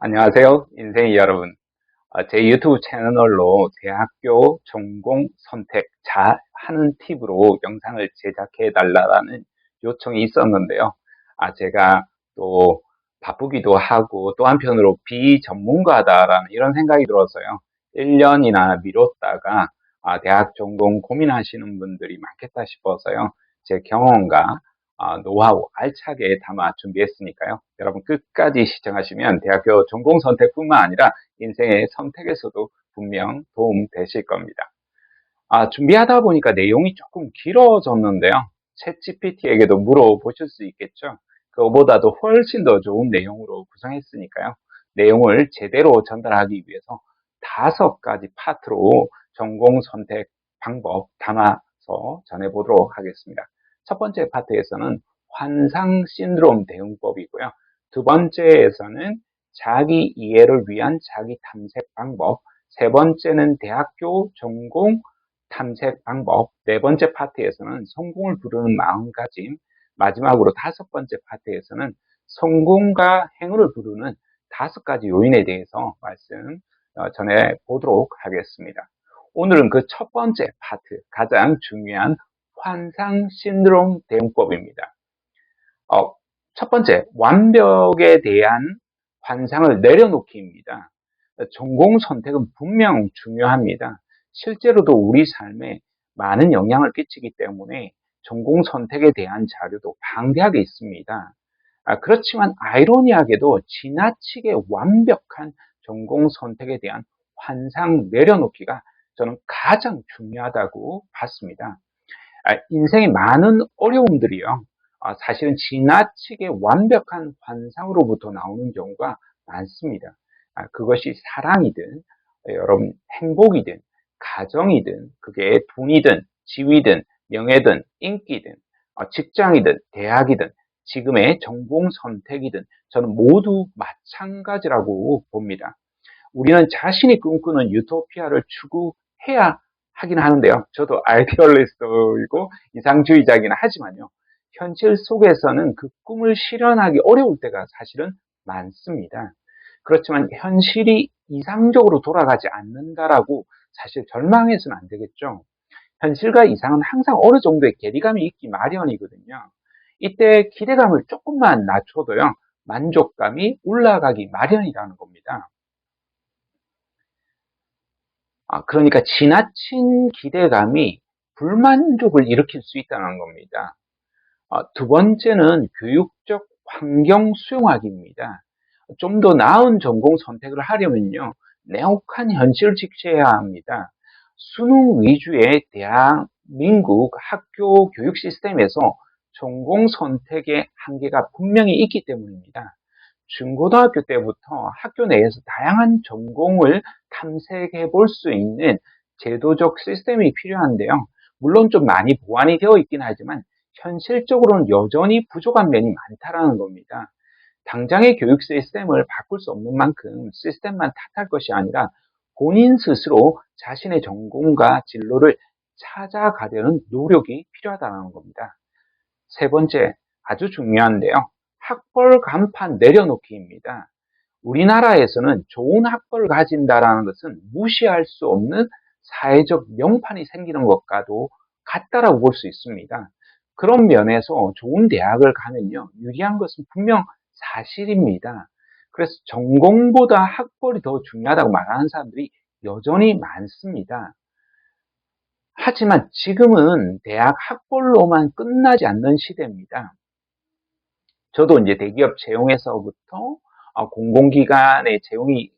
안녕하세요, 인생이 여러분. 제 유튜브 채널로 대학교 전공 선택 잘 하는 팁으로 영상을 제작해 달라는 요청이 있었는데요. 제가 또 바쁘기도 하고 또 한편으로 비전문가다라는 이런 생각이 들어서요. 1년이나 미뤘다가 대학 전공 고민하시는 분들이 많겠다 싶어서요. 제 경험과 노하우 알차게 담아 준비했으니까요. 여러분 끝까지 시청하시면 대학교 전공 선택뿐만 아니라 인생의 선택에서도 분명 도움 되실 겁니다. 준비하다 보니까 내용이 조금 길어졌는데요. 챗GPT에게도 물어보실 수 있겠죠. 그거보다도 훨씬 더 좋은 내용으로 구성했으니까요. 내용을 제대로 전달하기 위해서 5가지 파트로 전공 선택 방법 담아서 전해보도록 하겠습니다. 첫 번째 파트에서는 환상 신드롬 대응법이고요. 두 번째에서는 자기 이해를 위한 자기 탐색 방법, 세 번째는 대학교 전공 탐색 방법, 네 번째 파트에서는 성공을 부르는 마음가짐, 마지막으로 5번째 파트에서는 성공과 행운을 부르는 5가지 요인에 대해서 말씀 전해 보도록 하겠습니다. 오늘은 그 첫 번째 파트, 가장 중요한 환상 신드롬 대응법입니다. 첫 번째, 완벽에 대한 환상을 내려놓기입니다. 전공 선택은 분명 중요합니다. 실제로도 우리 삶에 많은 영향을 끼치기 때문에 전공 선택에 대한 자료도 방대하게 있습니다. 그렇지만 아이러니하게도 지나치게 완벽한 전공 선택에 대한 환상 내려놓기가 저는 가장 중요하다고 봤습니다. 인생의 많은 어려움들이요. 사실은 지나치게 완벽한 환상으로부터 나오는 경우가 많습니다. 그것이 사랑이든, 여러분 행복이든, 가정이든, 그게 돈이든, 지위든, 명예든, 인기든, 직장이든, 대학이든, 지금의 전공 선택이든, 저는 모두 마찬가지라고 봅니다. 우리는 자신이 꿈꾸는 유토피아를 추구해야 하긴 하는데요. 저도 아이디얼리스트이고 이상주의자이긴 하지만요. 현실 속에서는 그 꿈을 실현하기 어려울 때가 사실은 많습니다. 그렇지만 현실이 이상적으로 돌아가지 않는다라고 사실 절망해서는 안 되겠죠. 현실과 이상은 항상 어느 정도의 괴리감이 있기 마련이거든요. 이때 기대감을 조금만 낮춰도요. 만족감이 올라가기 마련이라는 겁니다. 그러니까 지나친 기대감이 불만족을 일으킬 수 있다는 겁니다. 두 번째는 교육적 환경 수용하기입니다. 좀 더 나은 전공 선택을 하려면요, 냉혹한 현실을 직시해야 합니다. 수능 위주의 대한민국 학교 교육 시스템에서 전공 선택의 한계가 분명히 있기 때문입니다. 중고등학교 때부터 학교 내에서 다양한 전공을 탐색해 볼 수 있는 제도적 시스템이 필요한데요. 물론 좀 많이 보완이 되어 있긴 하지만 현실적으로는 여전히 부족한 면이 많다라는 겁니다. 당장의 교육 시스템을 바꿀 수 없는 만큼 시스템만 탓할 것이 아니라 본인 스스로 자신의 전공과 진로를 찾아가려는 노력이 필요하다는 겁니다. 세 번째, 아주 중요한데요. 학벌 간판 내려놓기입니다. 우리나라에서는 좋은 학벌을 가진다라는 것은 무시할 수 없는 사회적 명판이 생기는 것과도 같다라고 볼 수 있습니다. 그런 면에서 좋은 대학을 가면요, 유리한 것은 분명 사실입니다. 그래서 전공보다 학벌이 더 중요하다고 말하는 사람들이 여전히 많습니다. 하지만 지금은 대학 학벌로만 끝나지 않는 시대입니다. 저도 이제 대기업 채용에서부터 공공기관에 채용이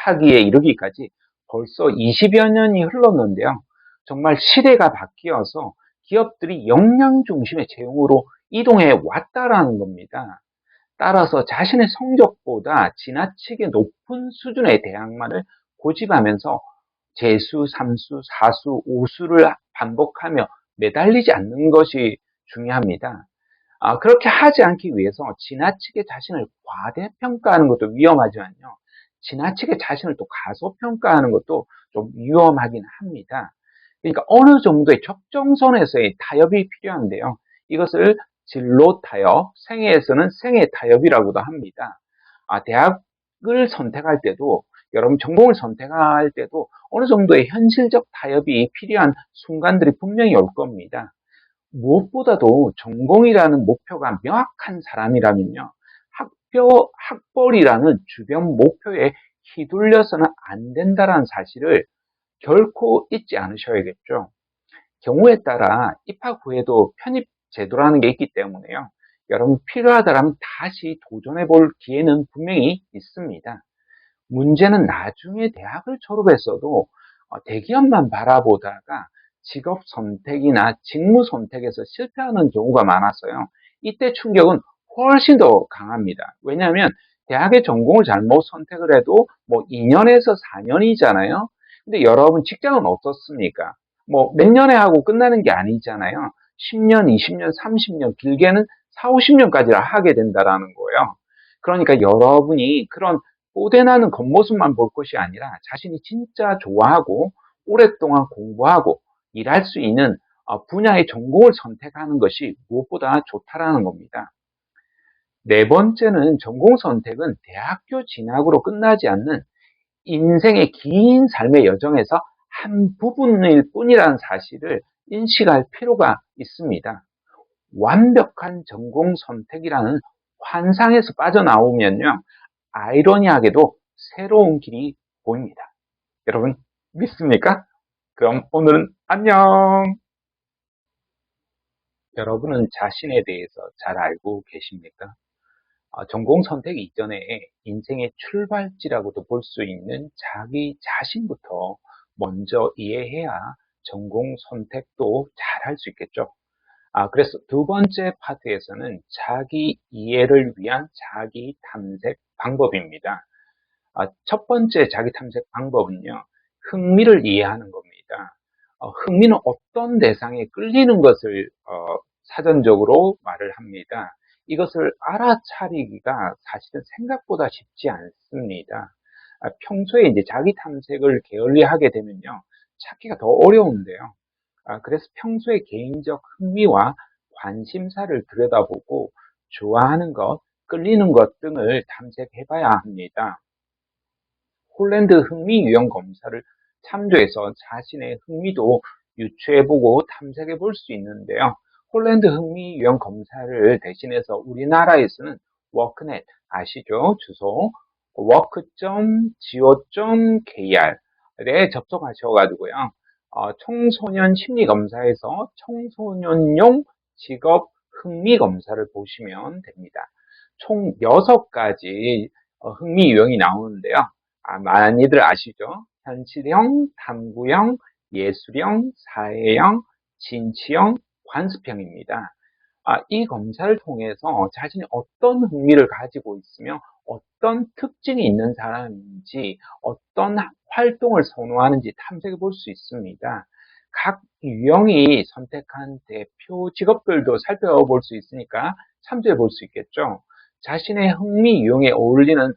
하기에 이르기까지 벌써 20여 년이 흘렀는데요. 정말 시대가 바뀌어서 기업들이 역량 중심의 채용으로 이동해 왔다라는 겁니다. 따라서 자신의 성적보다 지나치게 높은 수준의 대학만을 고집하면서 재수, 삼수, 사수, 오수를 반복하며 매달리지 않는 것이 중요합니다. 그렇게 하지 않기 위해서 지나치게 자신을 과대평가하는 것도 위험하지만요. 지나치게 자신을 또 가소평가하는 것도 좀 위험하긴 합니다. 그러니까 어느 정도의 적정선에서의 타협이 필요한데요. 이것을 진로 타협, 생애에서는 생애 타협이라고도 합니다. 대학을 대학을 선택할 때도, 여러분 전공을 선택할 때도 어느 정도의 현실적 타협이 필요한 순간들이 분명히 올 겁니다. 무엇보다도 전공이라는 목표가 명확한 사람이라면요, 학벌이라는 주변 목표에 휘둘려서는 안 된다는 사실을 결코 잊지 않으셔야겠죠. 경우에 따라 입학 후에도 편입 제도라는 게 있기 때문에요. 여러분 필요하다면 다시 도전해 볼 기회는 분명히 있습니다. 문제는 나중에 대학을 졸업했어도 대기업만 바라보다가 직업 선택이나 직무 선택에서 실패하는 경우가 많았어요. 이때 충격은 훨씬 더 강합니다. 왜냐하면 대학의 전공을 잘못 선택을 해도 뭐 2년에서 4년이잖아요. 근데 여러분 직장은 어떻습니까? 뭐 몇 년에 하고 끝나는 게 아니잖아요. 10년, 20년, 30년, 길게는 4, 50년까지 하게 된다라는 거예요. 그러니까 여러분이 그런 뽀대나는 겉모습만 볼 것이 아니라 자신이 진짜 좋아하고 오랫동안 공부하고 일할 수 있는 분야의 전공을 선택하는 것이 무엇보다 좋다라는 겁니다. 네 번째는 전공 선택은 대학교 진학으로 끝나지 않는 인생의 긴 삶의 여정에서 한 부분일 뿐이라는 사실을 인식할 필요가 있습니다. 완벽한 전공 선택이라는 환상에서 빠져나오면요, 아이러니하게도 새로운 길이 보입니다. 여러분 믿습니까? 그럼 오늘은 안녕! 여러분은 자신에 대해서 잘 알고 계십니까? 전공 선택 이전에 인생의 출발지라고도 볼 수 있는 자기 자신부터 먼저 이해해야 전공 선택도 잘 할 수 있겠죠. 그래서 두 번째 파트에서는 자기 이해를 위한 자기 탐색 방법입니다. 첫 번째 자기 탐색 방법은요, 흥미를 이해하는 겁니다. 흥미는 어떤 대상에 끌리는 것을 사전적으로 말을 합니다. 이것을 알아차리기가 사실은 생각보다 쉽지 않습니다. 평소에 이제 자기 탐색을 게을리하게 되면요, 찾기가 더 어려운데요. 그래서 평소에 개인적 흥미와 관심사를 들여다보고 좋아하는 것, 끌리는 것 등을 탐색해 봐야 합니다. 홀랜드 흥미 유형 검사를 참조해서 자신의 흥미도 유추해보고 탐색해 볼 수 있는데요. 홀랜드 흥미 유형 검사를 대신해서 우리나라에서는 워크넷 아시죠? 주소 work.go.kr에 접속하셔가지고요. 청소년 심리 검사에서 청소년용 직업 흥미 검사를 보시면 됩니다. 총 6가지 흥미 유형이 나오는데요. 많이들 아시죠? 현실형, 탐구형, 예술형, 사회형, 진취형, 관습형입니다. 이 검사를 통해서 자신이 어떤 흥미를 가지고 있으며 어떤 특징이 있는 사람인지 어떤 활동을 선호하는지 탐색해 볼 수 있습니다. 각 유형이 선택한 대표 직업들도 살펴볼 수 있으니까 참조해 볼 수 있겠죠. 자신의 흥미 유형에 어울리는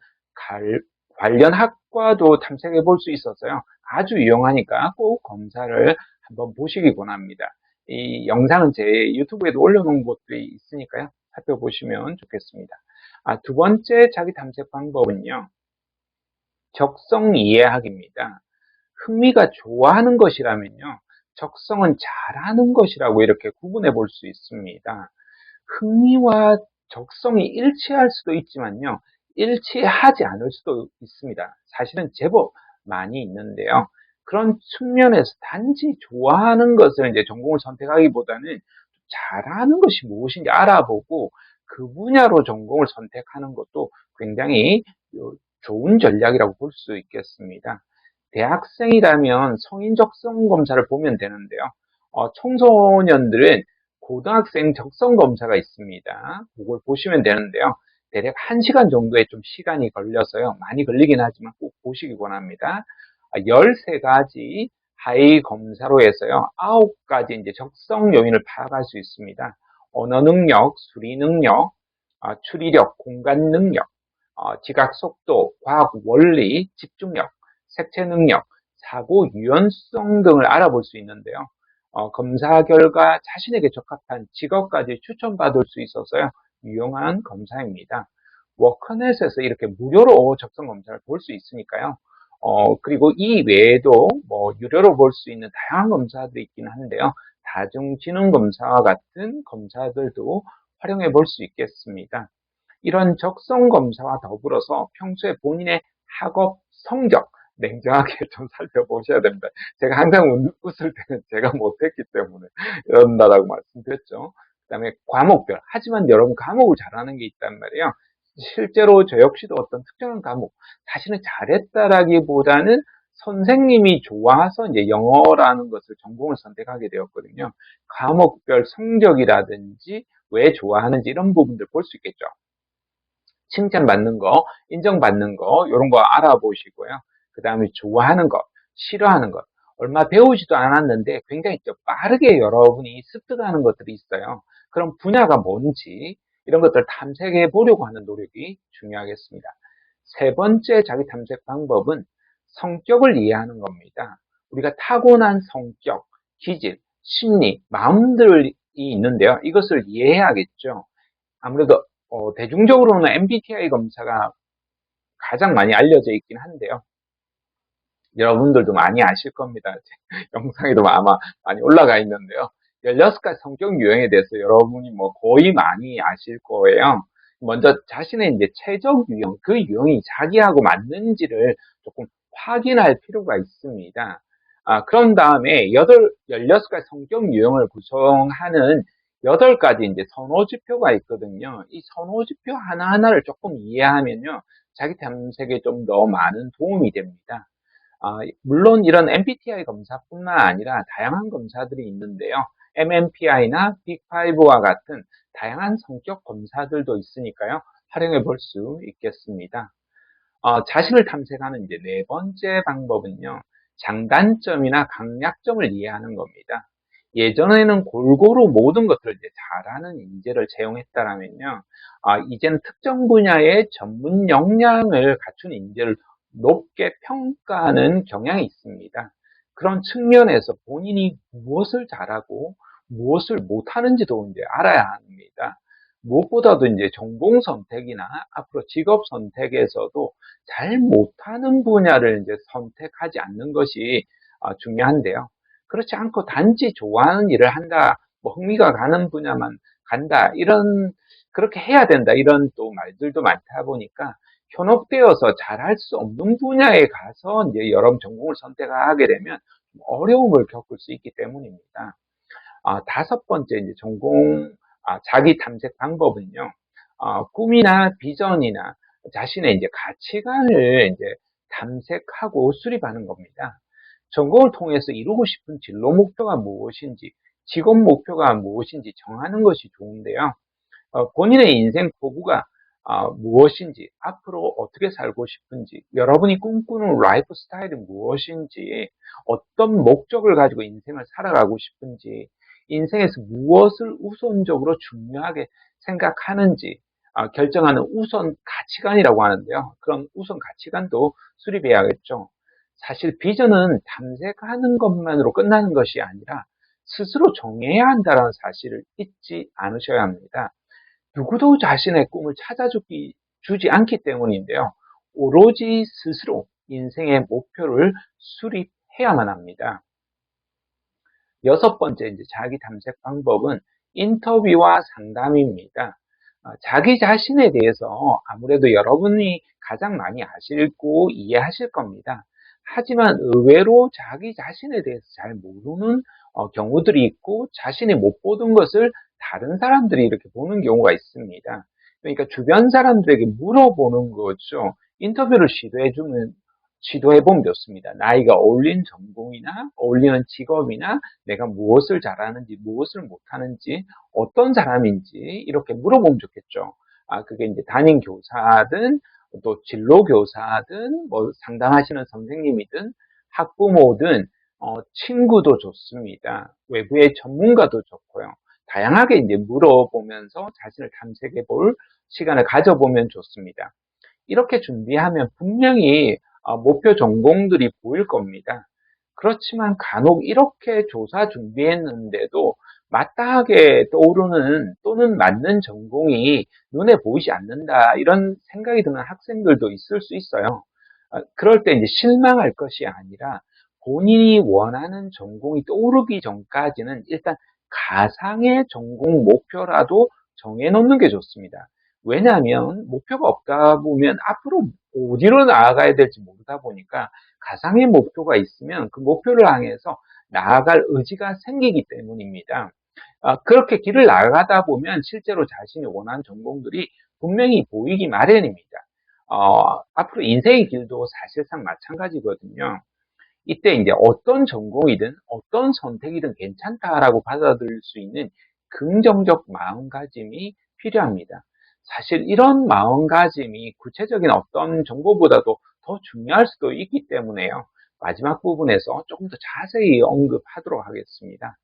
관련 학과도 탐색해 볼 수 있어서요. 아주 유용하니까 꼭 검사를 한번 보시기 권합니다. 이 영상은 제 유튜브에도 올려놓은 것들이 있으니까요. 살펴보시면 좋겠습니다. 두 번째 자기 탐색 방법은요, 적성 이해하기입니다. 흥미가 좋아하는 것이라면요, 적성은 잘하는 것이라고 이렇게 구분해 볼 수 있습니다. 흥미와 적성이 일치할 수도 있지만요, 일치하지 않을 수도 있습니다. 사실은 제법 많이 있는데요. 그런 측면에서 단지 좋아하는 것을 이제 전공을 선택하기보다는 잘하는 것이 무엇인지 알아보고 그 분야로 전공을 선택하는 것도 굉장히 좋은 전략이라고 볼 수 있겠습니다. 대학생이라면 성인 적성 검사를 보면 되는데요. 청소년들은 고등학생 적성 검사가 있습니다. 그걸 보시면 되는데요. 대략 1시간 정도의 좀 시간이 걸려서요. 많이 걸리긴 하지만 꼭 보시기 권합니다. 13가지 하위 검사로 해서요. 9가지 이제 적성 요인을 파악할 수 있습니다. 언어 능력, 수리 능력, 추리력, 공간 능력, 지각 속도, 과학 원리, 집중력, 색채 능력, 사고 유연성 등을 알아볼 수 있는데요. 검사 결과 자신에게 적합한 직업까지 추천받을 수 있어서요. 유용한 검사입니다. 워커넷에서 이렇게 무료로 적성 검사를 볼 수 있으니까요. 그리고 이 외에도 뭐 유료로 볼 수 있는 다양한 검사들이 있긴 한데요. 다중지능검사와 같은 검사들도 활용해 볼 수 있겠습니다. 이런 적성 검사와 더불어서 평소에 본인의 학업 성적 냉정하게 좀 살펴보셔야 됩니다. 제가 항상 웃을 때는 제가 못했기 때문에 이런다라고 말씀드렸죠. 그 다음에 과목별. 하지만 여러분 과목을 잘하는 게 있단 말이에요. 실제로 저 역시도 어떤 특정한 과목, 자신은 잘했다라기보다는 선생님이 좋아서 이제 영어라는 것을 전공을 선택하게 되었거든요. 과목별 성적이라든지 왜 좋아하는지 이런 부분들 볼 수 있겠죠. 칭찬받는 거, 인정받는 거, 이런 거 알아보시고요. 그 다음에 좋아하는 것, 싫어하는 것. 얼마 배우지도 않았는데 굉장히 좀 빠르게 여러분이 습득하는 것들이 있어요. 그럼 분야가 뭔지 이런 것들 탐색해 보려고 하는 노력이 중요하겠습니다. 세 번째 자기 탐색 방법은 성격을 이해하는 겁니다. 우리가 타고난 성격, 기질, 심리, 마음들이 있는데요. 이것을 이해해야겠죠. 아무래도 대중적으로는 MBTI 검사가 가장 많이 알려져 있긴 한데요. 여러분들도 많이 아실 겁니다. 영상에도 아마 많이 올라가 있는데요. 16가지 성격 유형에 대해서 여러분이 뭐 거의 많이 아실 거예요. 먼저 자신의 이제 최적 유형, 그 유형이 자기하고 맞는지를 조금 확인할 필요가 있습니다. 그런 다음에 16가지 성격 유형을 구성하는 8가지 이제 선호지표가 있거든요. 이 선호지표 하나하나를 조금 이해하면요. 자기 탐색에 좀 더 많은 도움이 됩니다. 물론 이런 MBTI 검사뿐만 아니라 다양한 검사들이 있는데요. MMPI나 빅5와 같은 다양한 성격 검사들도 있으니까요. 활용해 볼 수 있겠습니다. 자신을 탐색하는 이제 네 번째 방법은요. 장단점이나 강약점을 이해하는 겁니다. 예전에는 골고루 모든 것들을 이제 잘하는 인재를 채용했다라면요. 이제는 특정 분야의 전문 역량을 갖춘 인재를 높게 평가하는 경향이 있습니다. 그런 측면에서 본인이 무엇을 잘하고 무엇을 못하는지도 이제 알아야 합니다. 무엇보다도 이제 전공 선택이나 앞으로 직업 선택에서도 잘 못하는 분야를 이제 선택하지 않는 것이 중요한데요. 그렇지 않고 단지 좋아하는 일을 한다, 뭐 흥미가 가는 분야만 간다, 그렇게 해야 된다, 이런 또 말들도 많다 보니까 현혹되어서 잘할 수 없는 분야에 가서 이제 여러 전공을 선택하게 되면 어려움을 겪을 수 있기 때문입니다. 다섯 번째 이제 자기 탐색 방법은요. 꿈이나 비전이나 자신의 이제 가치관을 이제 탐색하고 수립하는 겁니다. 전공을 통해서 이루고 싶은 진로 목표가 무엇인지, 직업 목표가 무엇인지 정하는 것이 좋은데요. 본인의 인생 포부가 무엇인지, 앞으로 어떻게 살고 싶은지, 여러분이 꿈꾸는 라이프 스타일이 무엇인지, 어떤 목적을 가지고 인생을 살아가고 싶은지, 인생에서 무엇을 우선적으로 중요하게 생각하는지 결정하는 우선 가치관이라고 하는데요. 그런 우선 가치관도 수립해야겠죠. 사실 비전은 탐색하는 것만으로 끝나는 것이 아니라 스스로 정해야 한다는 사실을 잊지 않으셔야 합니다. 누구도 자신의 꿈을 주지 않기 때문인데요. 오로지 스스로 인생의 목표를 수립해야만 합니다. 여섯 번째 이제 자기 탐색 방법은 인터뷰와 상담입니다. 자기 자신에 대해서 아무래도 여러분이 가장 많이 아시고 이해하실 겁니다. 하지만 의외로 자기 자신에 대해서 잘 모르는 경우들이 있고 자신이 못 보던 것을 다른 사람들이 이렇게 보는 경우가 있습니다. 그러니까 주변 사람들에게 물어보는 거죠. 인터뷰를 시도해보면 좋습니다. 나이가 어울리는 전공이나 어울리는 직업이나 내가 무엇을 잘하는지 무엇을 못하는지 어떤 사람인지 이렇게 물어보면 좋겠죠. 그게 이제 담임 교사든 또 진로 교사든 뭐 상담하시는 선생님이든 학부모든 친구도 좋습니다. 외부의 전문가도 좋고요. 다양하게 이제 물어보면서 자신을 탐색해 볼 시간을 가져보면 좋습니다. 이렇게 준비하면 분명히 목표 전공들이 보일 겁니다. 그렇지만 간혹 이렇게 조사 준비했는데도 마땅하게 떠오르는 또는 맞는 전공이 눈에 보이지 않는다 이런 생각이 드는 학생들도 있을 수 있어요. 그럴 때 이제 실망할 것이 아니라 본인이 원하는 전공이 떠오르기 전까지는 일단 가상의 전공 목표라도 정해놓는 게 좋습니다. 왜냐하면 목표가 없다 보면 앞으로 어디로 나아가야 될지 모르다 보니까 가상의 목표가 있으면 그 목표를 향해서 나아갈 의지가 생기기 때문입니다. 그렇게 길을 나가다 보면 실제로 자신이 원하는 전공들이 분명히 보이기 마련입니다. 앞으로 인생의 길도 사실상 마찬가지거든요. 이때 이제 어떤 전공이든 어떤 선택이든 괜찮다라고 받아들일 수 있는 긍정적 마음가짐이 필요합니다. 사실 이런 마음가짐이 구체적인 어떤 정보보다도 더 중요할 수도 있기 때문에요. 마지막 부분에서 조금 더 자세히 언급하도록 하겠습니다.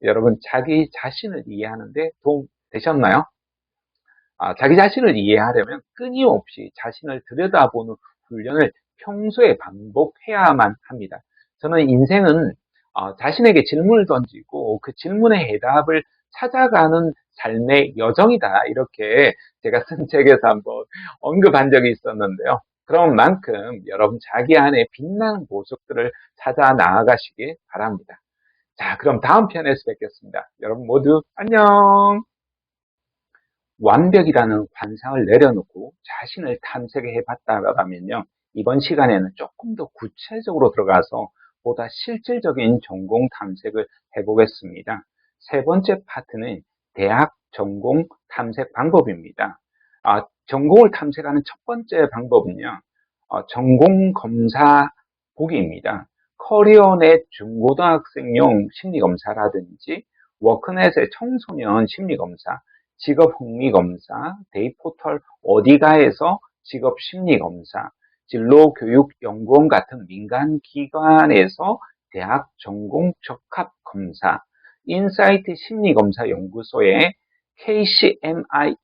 여러분, 자기 자신을 이해하는데 도움 되셨나요? 자기 자신을 이해하려면 끊임없이 자신을 들여다보는 훈련을 평소에 반복해야만 합니다. 저는 인생은 자신에게 질문을 던지고 그 질문의 해답을 찾아가는 삶의 여정이다. 이렇게 제가 쓴 책에서 한번 언급한 적이 있었는데요. 그런 만큼 여러분 자기 안에 빛나는 보석들을 찾아 나아가시길 바랍니다. 자, 그럼 다음 편에서 뵙겠습니다. 여러분 모두 안녕! 완벽이라는 관상을 내려놓고 자신을 탐색해 봤다라면요. 이번 시간에는 조금 더 구체적으로 들어가서 보다 실질적인 전공 탐색을 해보겠습니다. 세 번째 파트는 대학 전공 탐색 방법입니다. 전공을 탐색하는 첫 번째 방법은요. 전공 검사 보기입니다. 커리어넷 중고등학생용 심리검사라든지 워크넷의 청소년 심리검사, 직업 흥미 검사, 데이포털 어디가에서 직업 심리 검사, 진로교육연구원 같은 민간 기관에서 대학 전공 적합 검사, 인사이트 심리검사 연구소의 KCMI2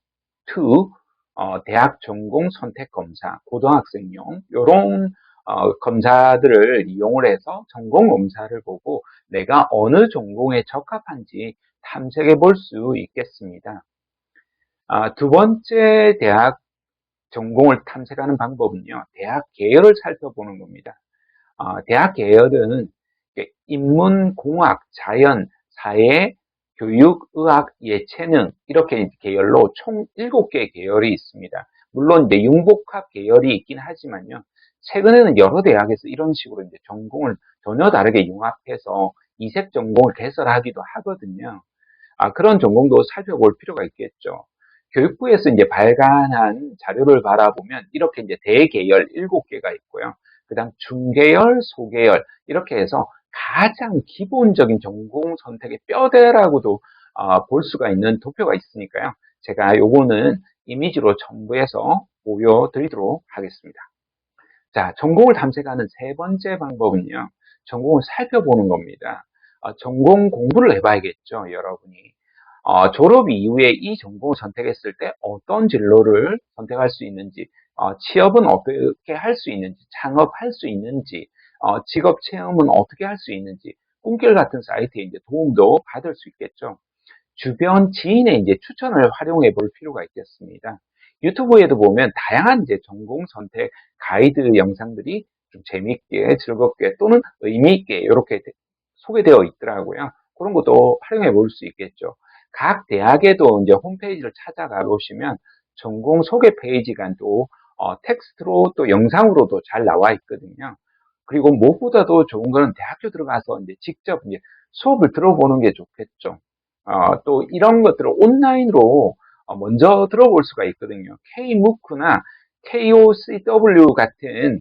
대학 전공 선택 검사, 고등학생용 이런 검사들을 이용을 해서 전공 검사를 보고 내가 어느 전공에 적합한지 탐색해 볼 수 있겠습니다. 두 번째 대학 전공을 탐색하는 방법은요, 대학 계열을 살펴보는 겁니다. 대학 계열은 인문, 공학, 자연, 사회, 교육, 의학, 예체능 이렇게 계열로 총 7개 계열이 있습니다. 물론 이제 융복합 계열이 있긴 하지만요. 최근에는 여러 대학에서 이런 식으로 이제 전공을 전혀 다르게 융합해서 이색 전공을 개설하기도 하거든요. 그런 전공도 살펴볼 필요가 있겠죠. 교육부에서 이제 발간한 자료를 바라보면 이렇게 이제 대계열 7개가 있고요. 그 다음 중계열, 소계열 이렇게 해서 가장 기본적인 전공 선택의 뼈대라고도 볼 수가 있는 도표가 있으니까요. 제가 요거는 이미지로 첨부해서 보여드리도록 하겠습니다. 자, 전공을 탐색하는 세 번째 방법은요. 전공을 살펴보는 겁니다. 전공 공부를 해봐야겠죠, 여러분이. 졸업 이후에 이 전공을 선택했을 때 어떤 진로를 선택할 수 있는지, 취업은 어떻게 할 수 있는지, 창업할 수 있는지, 직업 체험은 어떻게 할 수 있는지, 꿈길 같은 사이트에 이제 도움도 받을 수 있겠죠. 주변 지인의 이제 추천을 활용해 볼 필요가 있겠습니다. 유튜브에도 보면 다양한 이제 전공 선택 가이드 영상들이 좀 재밌게, 즐겁게 또는 의미 있게 이렇게 소개되어 있더라고요. 그런 것도 활용해 볼 수 있겠죠. 각 대학에도 이제 홈페이지를 찾아가 보시면 전공 소개 페이지가 또 텍스트로 또 영상으로도 잘 나와 있거든요. 그리고 무엇보다도 좋은 거는 대학교 들어가서 이제 직접 이제 수업을 들어보는 게 좋겠죠. 또 이런 것들을 온라인으로 먼저 들어볼 수가 있거든요. K무크나 KOCW 같은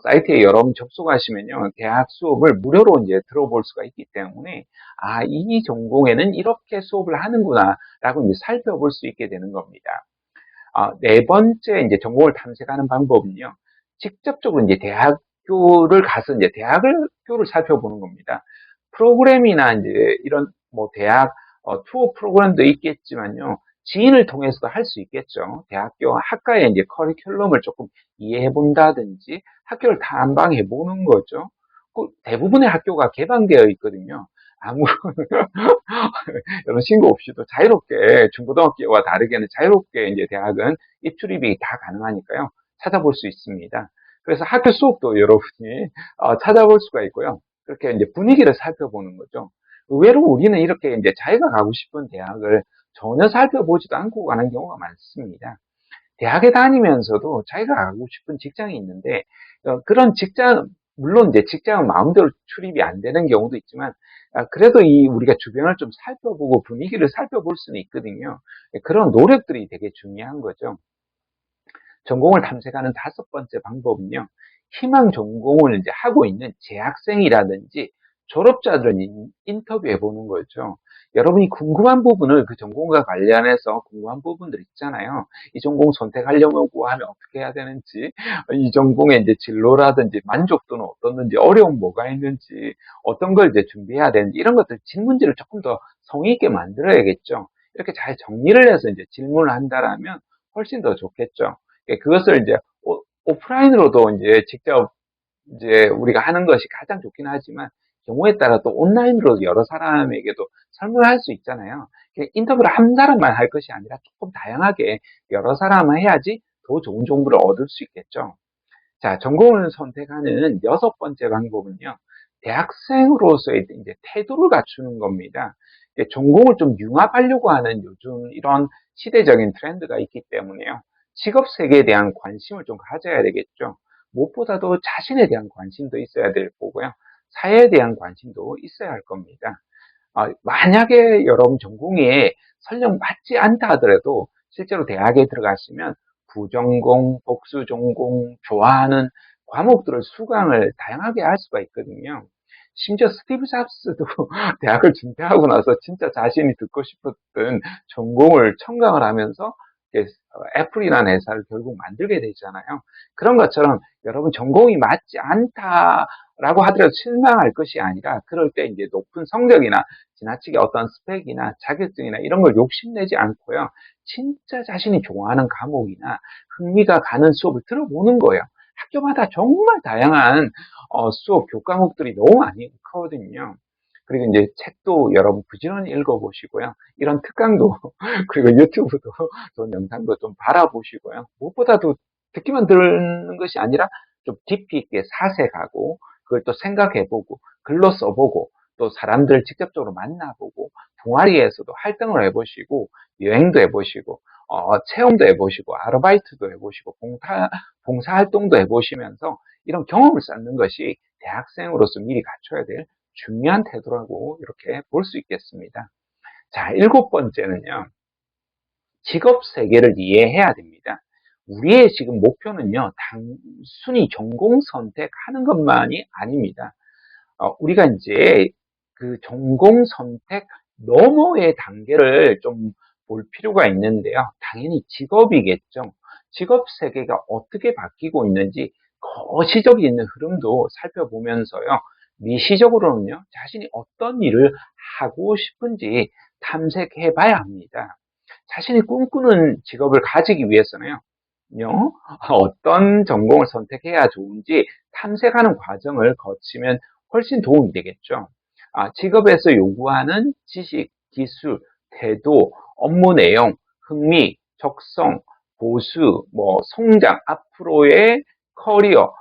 사이트에 여러분 접속하시면요. 대학 수업을 무료로 이제 들어볼 수가 있기 때문에, 이 전공에는 이렇게 수업을 하는구나, 라고 이제 살펴볼 수 있게 되는 겁니다. 네 번째 이제 전공을 탐색하는 방법은요. 직접적으로 이제 대학교를 가서 이제 대학교를 살펴보는 겁니다. 프로그램이나 이제 이런 뭐 대학 투어 프로그램도 있겠지만요. 지인을 통해서도 할 수 있겠죠. 대학교 학과의 이제 커리큘럼을 조금 이해해 본다든지 학교를 탐방해 보는 거죠. 대부분의 학교가 개방되어 있거든요. 아무런 이런 신고 없이도 자유롭게 중고등학교와 다르게는 자유롭게 이제 대학은 입출입이 다 가능하니까요. 찾아볼 수 있습니다. 그래서 학교 수업도 여러분이 찾아볼 수가 있고요. 그렇게 이제 분위기를 살펴보는 거죠. 의외로 우리는 이렇게 이제 자기가 가고 싶은 대학을 전혀 살펴보지도 않고 가는 경우가 많습니다. 대학에 다니면서도 자기가 가고 싶은 직장이 있는데 그런 직장 물론 이제 직장은 마음대로 출입이 안 되는 경우도 있지만 그래도 이 우리가 주변을 좀 살펴보고 분위기를 살펴볼 수는 있거든요. 그런 노력들이 되게 중요한 거죠. 전공을 탐색하는 다섯 번째 방법은요. 희망 전공을 이제 하고 있는 재학생이라든지 졸업자들은 인터뷰해 보는 거죠. 여러분이 궁금한 부분을 그 전공과 관련해서 궁금한 부분들 있잖아요. 이 전공 선택하려고 하면 어떻게 해야 되는지, 이 전공의 이제 진로라든지 만족도는 어떻는지, 어려움 뭐가 있는지, 어떤 걸 이제 준비해야 되는지 이런 것들 질문지를 조금 더 성의 있게 만들어야겠죠. 이렇게 잘 정리를 해서 이제 질문을 한다라면 훨씬 더 좋겠죠. 그것을 이제 오프라인으로도 이제 직접 이제 우리가 하는 것이 가장 좋긴 하지만 경우에 따라 또 온라인으로 여러 사람에게도 설문을 할 수 있잖아요. 인터뷰를 한 사람만 할 것이 아니라 조금 다양하게 여러 사람을 해야지 더 좋은 정보를 얻을 수 있겠죠. 자, 전공을 선택하는 여섯 번째 방법은요. 대학생으로서의 이제 태도를 갖추는 겁니다. 전공을 좀 융합하려고 하는 요즘 이런 시대적인 트렌드가 있기 때문에요. 직업 세계에 대한 관심을 좀 가져야 되겠죠. 무엇보다도 자신에 대한 관심도 있어야 될 거고요. 사회에 대한 관심도 있어야 할 겁니다. 만약에 여러분 전공에 설령 맞지 않다 하더라도 실제로 대학에 들어가시면 부전공, 복수전공, 좋아하는 과목들을 수강을 다양하게 할 수가 있거든요. 심지어 스티브 잡스도 대학을 중퇴하고 나서 진짜 자신이 듣고 싶었던 전공을 청강을 하면서 애플이라는 회사를 결국 만들게 되잖아요. 그런 것처럼 여러분 전공이 맞지 않다라고 하더라도 실망할 것이 아니라 그럴 때 이제 높은 성적이나 지나치게 어떤 스펙이나 자격증이나 이런 걸 욕심내지 않고요. 진짜 자신이 좋아하는 과목이나 흥미가 가는 수업을 들어보는 거예요. 학교마다 정말 다양한 수업 교과목들이 너무 많이 있거든요. 그리고 이제 책도 여러분 부지런히 읽어보시고요. 이런 특강도 그리고 유튜브도 좋은 영상도 좀 바라보시고요. 무엇보다도 듣기만 듣는 것이 아니라 좀 깊이 있게 사색하고 그걸 또 생각해보고 글로 써보고 또 사람들 직접적으로 만나보고 동아리에서도 활동을 해보시고 여행도 해보시고 체험도 해보시고 아르바이트도 해보시고 봉사활동도 해보시면서 이런 경험을 쌓는 것이 대학생으로서 미리 갖춰야 될 중요한 태도라고 이렇게 볼 수 있겠습니다. 자, 일곱 번째는요. 직업 세계를 이해해야 됩니다. 우리의 지금 목표는요. 단순히 전공 선택하는 것만이 아닙니다. 우리가 이제 그 전공 선택 너머의 단계를 좀 볼 필요가 있는데요. 당연히 직업이겠죠. 직업 세계가 어떻게 바뀌고 있는지 거시적인 흐름도 살펴보면서요. 미시적으로는요. 자신이 어떤 일을 하고 싶은지 탐색해 봐야 합니다. 자신이 꿈꾸는 직업을 가지기 위해서는요. 어떤 전공을 선택해야 좋은지 탐색하는 과정을 거치면 훨씬 도움이 되겠죠. 직업에서 요구하는 지식, 기술, 태도, 업무 내용, 흥미, 적성, 보수, 성장, 앞으로의 커리어,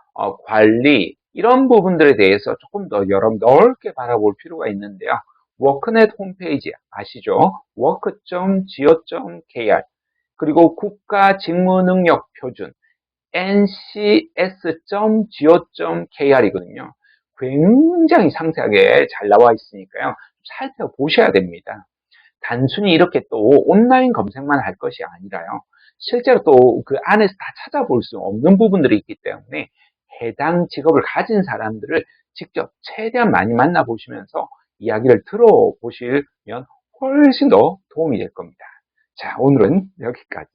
관리, 이런 부분들에 대해서 조금 더 여러 넓게 바라볼 필요가 있는데요. 워크넷 홈페이지 아시죠? work.go.kr 그리고 국가직무능력 표준 ncs.go.kr이거든요. 굉장히 상세하게 잘 나와 있으니까요. 살펴보셔야 됩니다. 단순히 이렇게 또 온라인 검색만 할 것이 아니라요. 실제로 또 그 안에서 다 찾아볼 수 없는 부분들이 있기 때문에 해당 직업을 가진 사람들을 직접 최대한 많이 만나보시면서 이야기를 들어보시면 훨씬 더 도움이 될 겁니다. 자, 오늘은 여기까지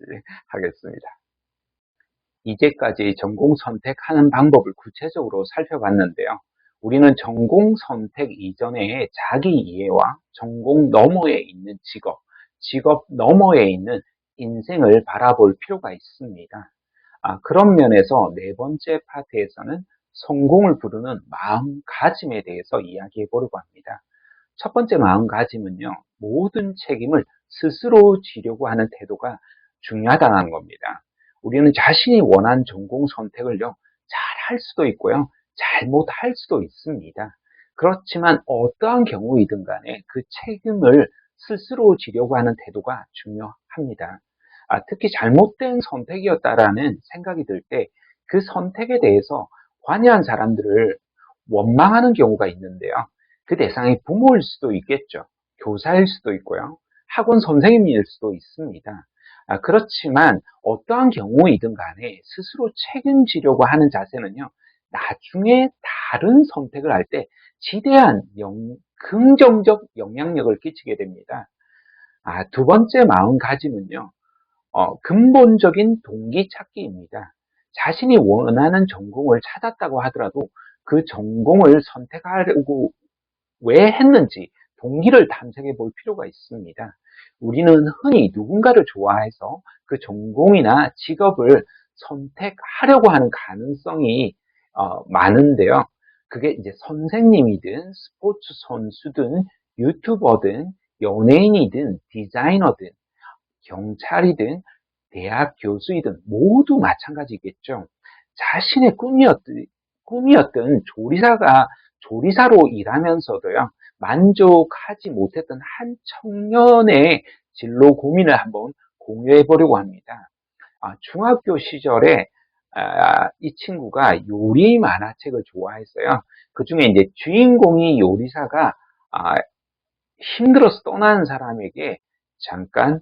하겠습니다. 이제까지 전공 선택하는 방법을 구체적으로 살펴봤는데요. 우리는 전공 선택 이전에 자기 이해와 전공 너머에 있는 직업, 직업 너머에 있는 인생을 바라볼 필요가 있습니다. 그런 면에서 네 번째 파트에서는 성공을 부르는 마음가짐에 대해서 이야기해 보려고 합니다. 첫 번째 마음가짐은요, 모든 책임을 스스로 지려고 하는 태도가 중요하다는 겁니다. 우리는 자신이 원하는 전공 선택을요, 잘 할 수도 있고요, 잘못할 수도 있습니다. 그렇지만 어떠한 경우이든 간에 그 책임을 스스로 지려고 하는 태도가 중요합니다. 특히 잘못된 선택이었다라는 생각이 들 때 그 선택에 대해서 관여한 사람들을 원망하는 경우가 있는데요. 그 대상이 부모일 수도 있겠죠. 교사일 수도 있고요. 학원 선생님일 수도 있습니다. 그렇지만 어떠한 경우이든 간에 스스로 책임지려고 하는 자세는요. 나중에 다른 선택을 할 때 지대한 긍정적 영향력을 끼치게 됩니다. 두 번째 마음가짐은요. 근본적인 동기 찾기입니다. 자신이 원하는 전공을 찾았다고 하더라도 그 전공을 선택하려고 왜 했는지 동기를 탐색해 볼 필요가 있습니다. 우리는 흔히 누군가를 좋아해서 그 전공이나 직업을 선택하려고 하는 가능성이 많은데요. 그게 이제 선생님이든 스포츠 선수든 유튜버든 연예인이든 디자이너든 경찰이든 대학 교수이든 모두 마찬가지겠죠. 자신의 꿈이었던 조리사로 일하면서도요, 만족하지 못했던 한 청년의 진로 고민을 한번 공유해 보려고 합니다. 중학교 시절에 이 친구가 요리 만화책을 좋아했어요. 그 중에 이제 주인공이 요리사가 힘들어서 떠나는 사람에게 잠깐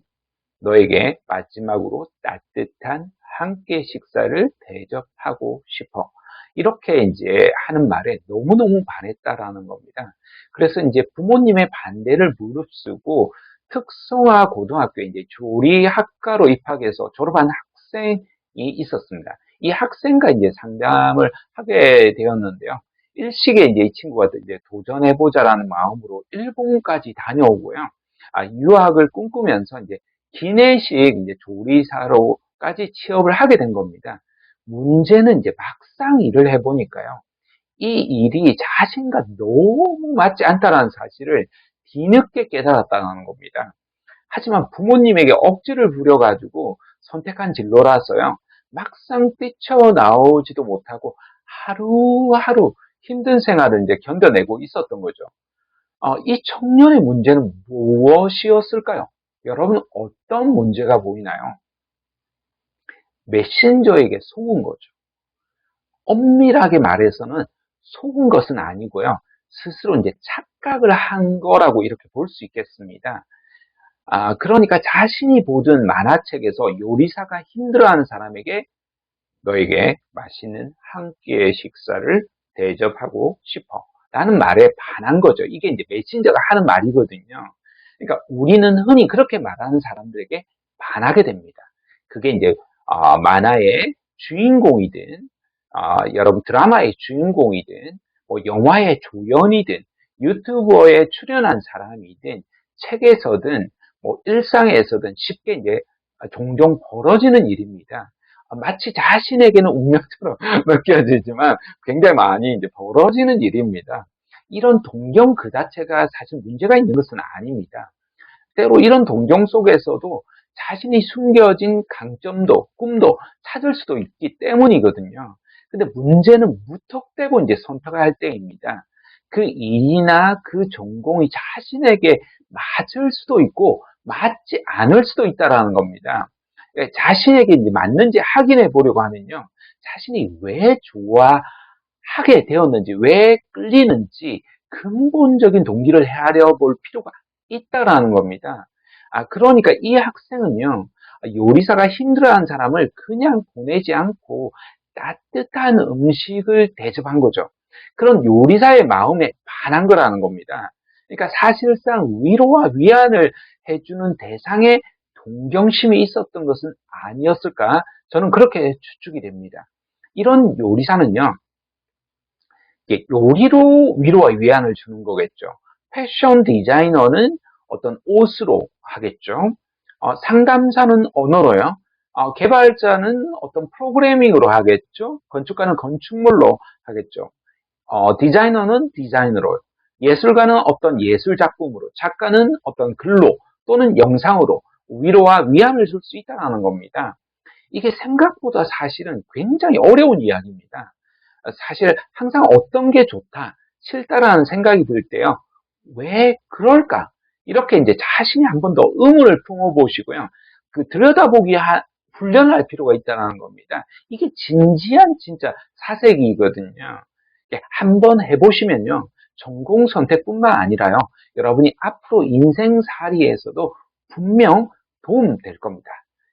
너에게 마지막으로 따뜻한 한 끼 식사를 대접하고 싶어. 이렇게 이제 하는 말에 너무너무 반했다라는 겁니다. 그래서 이제 부모님의 반대를 무릅쓰고 특성화 고등학교에 이제 조리학과로 입학해서 졸업한 학생이 있었습니다. 이 학생과 이제 상담을 하게 되었는데요. 일식에 이제 이 친구가 이제 도전해보자라는 마음으로 일본까지 다녀오고요. 유학을 꿈꾸면서 이제 기내식 이제 조리사로까지 취업을 하게 된 겁니다. 문제는 이제 막상 일을 해보니까요. 이 일이 자신과 너무 맞지 않다는 사실을 뒤늦게 깨달았다는 겁니다. 하지만 부모님에게 억지를 부려가지고 선택한 진로라서요. 막상 뛰쳐나오지도 못하고 하루하루 힘든 생활을 이제 견뎌내고 있었던 거죠. 이 청년의 문제는 무엇이었을까요? 여러분, 어떤 문제가 보이나요? 메신저에게 속은 거죠. 엄밀하게 말해서는 속은 것은 아니고요. 스스로 이제 착각을 한 거라고 이렇게 볼 수 있겠습니다. 그러니까 자신이 보던 만화책에서 요리사가 힘들어하는 사람에게 너에게 맛있는 한 끼의 식사를 대접하고 싶어. 라는 말에 반한 거죠. 이게 이제 메신저가 하는 말이거든요. 그러니까 우리는 흔히 그렇게 말하는 사람들에게 반하게 됩니다. 그게 이제 만화의 주인공이든 여러분 드라마의 주인공이든 뭐 영화의 조연이든 유튜버에 출연한 사람이든 책에서든 뭐 일상에서든 쉽게 이제 종종 벌어지는 일입니다. 마치 자신에게는 운명처럼 느껴지지만 굉장히 많이 이제 벌어지는 일입니다. 이런 동경 그 자체가 사실 문제가 있는 것은 아닙니다. 때로 이런 동경 속에서도 자신이 숨겨진 강점도, 꿈도 찾을 수도 있기 때문이거든요. 근데 문제는 무턱대고 이제 선택할 때입니다. 그 일이나 그 전공이 자신에게 맞을 수도 있고, 맞지 않을 수도 있다라는 겁니다. 자신에게 이제 맞는지 확인해 보려고 하면요. 자신이 왜 좋아하게 되었는지, 왜 끌리는지 근본적인 동기를 헤아려 볼 필요가 있다라는 겁니다. 그러니까 이 학생은요, 요리사가 힘들어하는 사람을 그냥 보내지 않고 따뜻한 음식을 대접한 거죠. 그런 요리사의 마음에 반한 거라는 겁니다. 그러니까 사실상 위로와 위안을 해주는 대상의 동경심이 있었던 것은 아니었을까? 저는 그렇게 추측이 됩니다. 이런 요리사는요, 요리로 위로와 위안을 주는 거겠죠. 패션 디자이너는 어떤 옷으로 하겠죠. 상담사는 언어로요. 개발자는 어떤 프로그래밍으로 하겠죠. 건축가는 건축물로 하겠죠. 디자이너는 디자인으로. 예술가는 어떤 예술 작품으로, 작가는 어떤 글로 또는 영상으로 위로와 위안을 줄 수 있다는 겁니다. 이게 생각보다 사실은 굉장히 어려운 이야기입니다. 사실 항상 어떤 게 좋다, 싫다라는 생각이 들 때요. 왜 그럴까? 이렇게 이제 자신이 한 번 더 의문을 품어보시고요. 들여다보기 훈련을 할 필요가 있다는 겁니다. 이게 진지한 진짜 사색이거든요. 한번 해보시면요. 전공 선택뿐만 아니라요. 여러분이 앞으로 인생살이에서도 분명 도움 될 겁니다.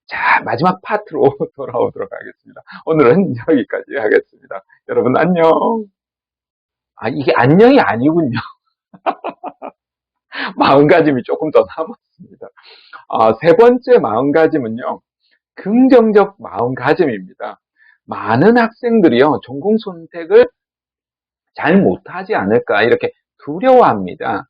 자, 마지막 파트로 돌아오도록 하겠습니다. 오늘은 여기까지 하겠습니다. 여러분 안녕. 아, 이게 안녕이 아니군요. 마음가짐이 조금 더 남았습니다. 세 번째 마음가짐은요. 긍정적 마음가짐입니다. 많은 학생들이요. 전공 선택을 잘 못하지 않을까 이렇게 두려워합니다.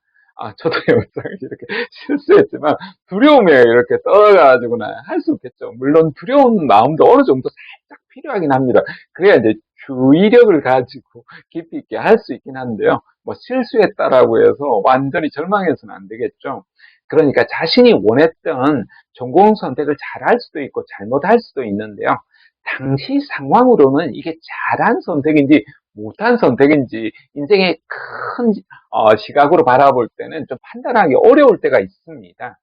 저도 영상을 이렇게 실수했지만 두려움에 이렇게 떨어가지고는 할 수 없겠죠. 물론 두려운 마음도 어느 정도 살짝 필요하긴 합니다. 그래야 이제 주의력을 가지고 깊이 있게 할 수 있긴 한데요. 뭐 실수했다라고 해서 완전히 절망해서는 안 되겠죠. 그러니까 자신이 원했던 전공 선택을 잘할 수도 있고 잘못할 수도 있는데요. 당시 상황으로는 이게 잘한 선택인지 못한 선택인지 인생의 큰 시각으로 바라볼 때는 좀 판단하기 어려울 때가 있습니다.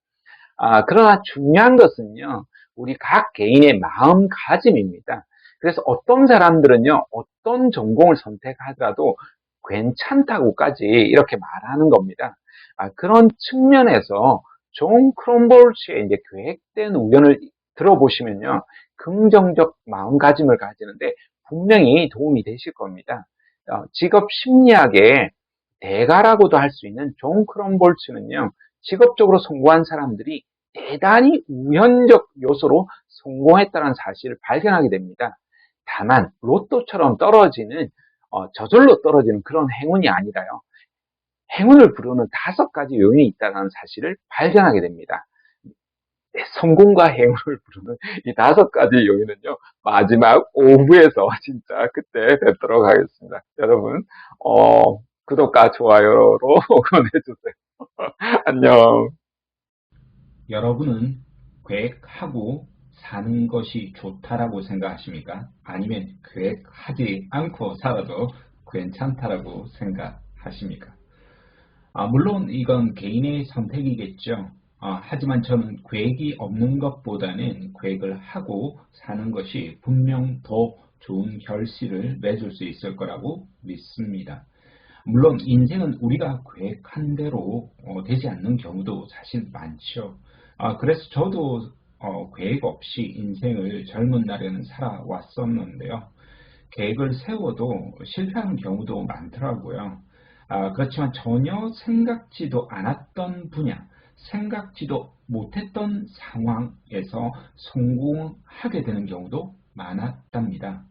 그러나 중요한 것은요, 우리 각 개인의 마음가짐입니다. 그래서 어떤 사람들은요, 어떤 전공을 선택하더라도 괜찮다고까지 이렇게 말하는 겁니다. 그런 측면에서 존 크롬볼츠의 이제 계획된 우연을 들어보시면요, 긍정적 마음가짐을 가지는데 분명히 도움이 되실 겁니다. 직업 심리학의 대가라고도 할 수 있는 존 크롬볼츠는요, 직업적으로 성공한 사람들이 대단히 우연적 요소로 성공했다는 사실을 발견하게 됩니다. 다만 로또처럼 떨어지는 저절로 떨어지는 그런 행운이 아니라요. 행운을 부르는 5가지 요인이 있다는 사실을 발견하게 됩니다. 성공과 행운을 부르는 이 5가지 요인은요, 마지막 오후에서 진짜 그때 뵙도록 하겠습니다. 여러분, 구독과 좋아요로 응원해주세요. 안녕. 여러분은 계획하고 사는 것이 좋다라고 생각하십니까? 아니면 계획하지 않고 살아도 괜찮다라고 생각하십니까? 물론 이건 개인의 선택이겠죠. 하지만 저는 계획이 없는 것보다는 계획을 하고 사는 것이 분명 더 좋은 결실을 맺을 수 있을 거라고 믿습니다. 물론 인생은 우리가 계획한 대로 되지 않는 경우도 사실 많죠. 그래서 저도 계획 없이 인생을 젊은 날에는 살아왔었는데요. 계획을 세워도 실패하는 경우도 많더라고요. 그렇지만 전혀 생각지도 않았던 분야, 생각지도 못했던 상황에서 성공하게 되는 경우도 많았답니다.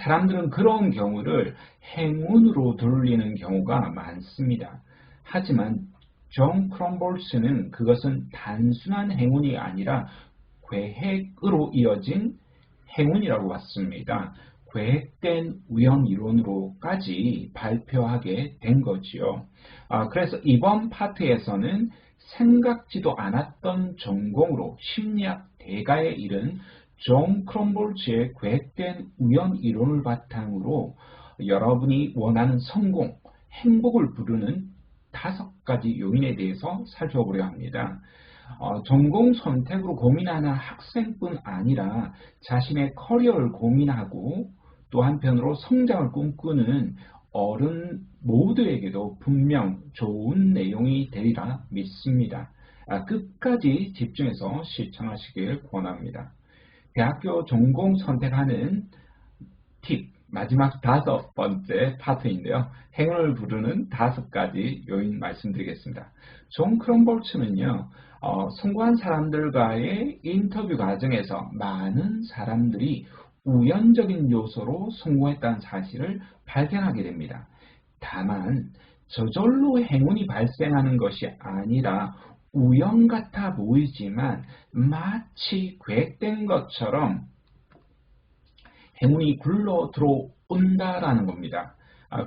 사람들은 그런 경우를 행운으로 돌리는 경우가 많습니다. 하지만 존 크롬볼스는 그것은 단순한 행운이 아니라 계획으로 이어진 행운이라고 봤습니다. 계획된 우연 이론으로까지 발표하게 된 거지요. 그래서 이번 파트에서는 생각지도 않았던 전공으로 심리학 대가에 이른 존 크롬볼츠의 계획된 우연 이론을 바탕으로 여러분이 원하는 성공, 행복을 부르는 5가지 요인에 대해서 살펴보려 합니다. 전공 선택으로 고민하는 학생뿐 아니라 자신의 커리어를 고민하고 또 한편으로 성장을 꿈꾸는 어른 모두에게도 분명 좋은 내용이 되리라 믿습니다. 끝까지 집중해서 시청하시길 권합니다. 대학교 전공 선택하는 팁, 마지막 5번째 파트인데요. 행운을 부르는 5가지 요인 말씀드리겠습니다. 존 크롬볼츠는요, 성공한 사람들과의 인터뷰 과정에서 많은 사람들이 우연적인 요소로 성공했다는 사실을 발견하게 됩니다. 다만 저절로 행운이 발생하는 것이 아니라 우연 같아 보이지만 마치 계획된 것처럼 행운이 굴러 들어온다라는 겁니다.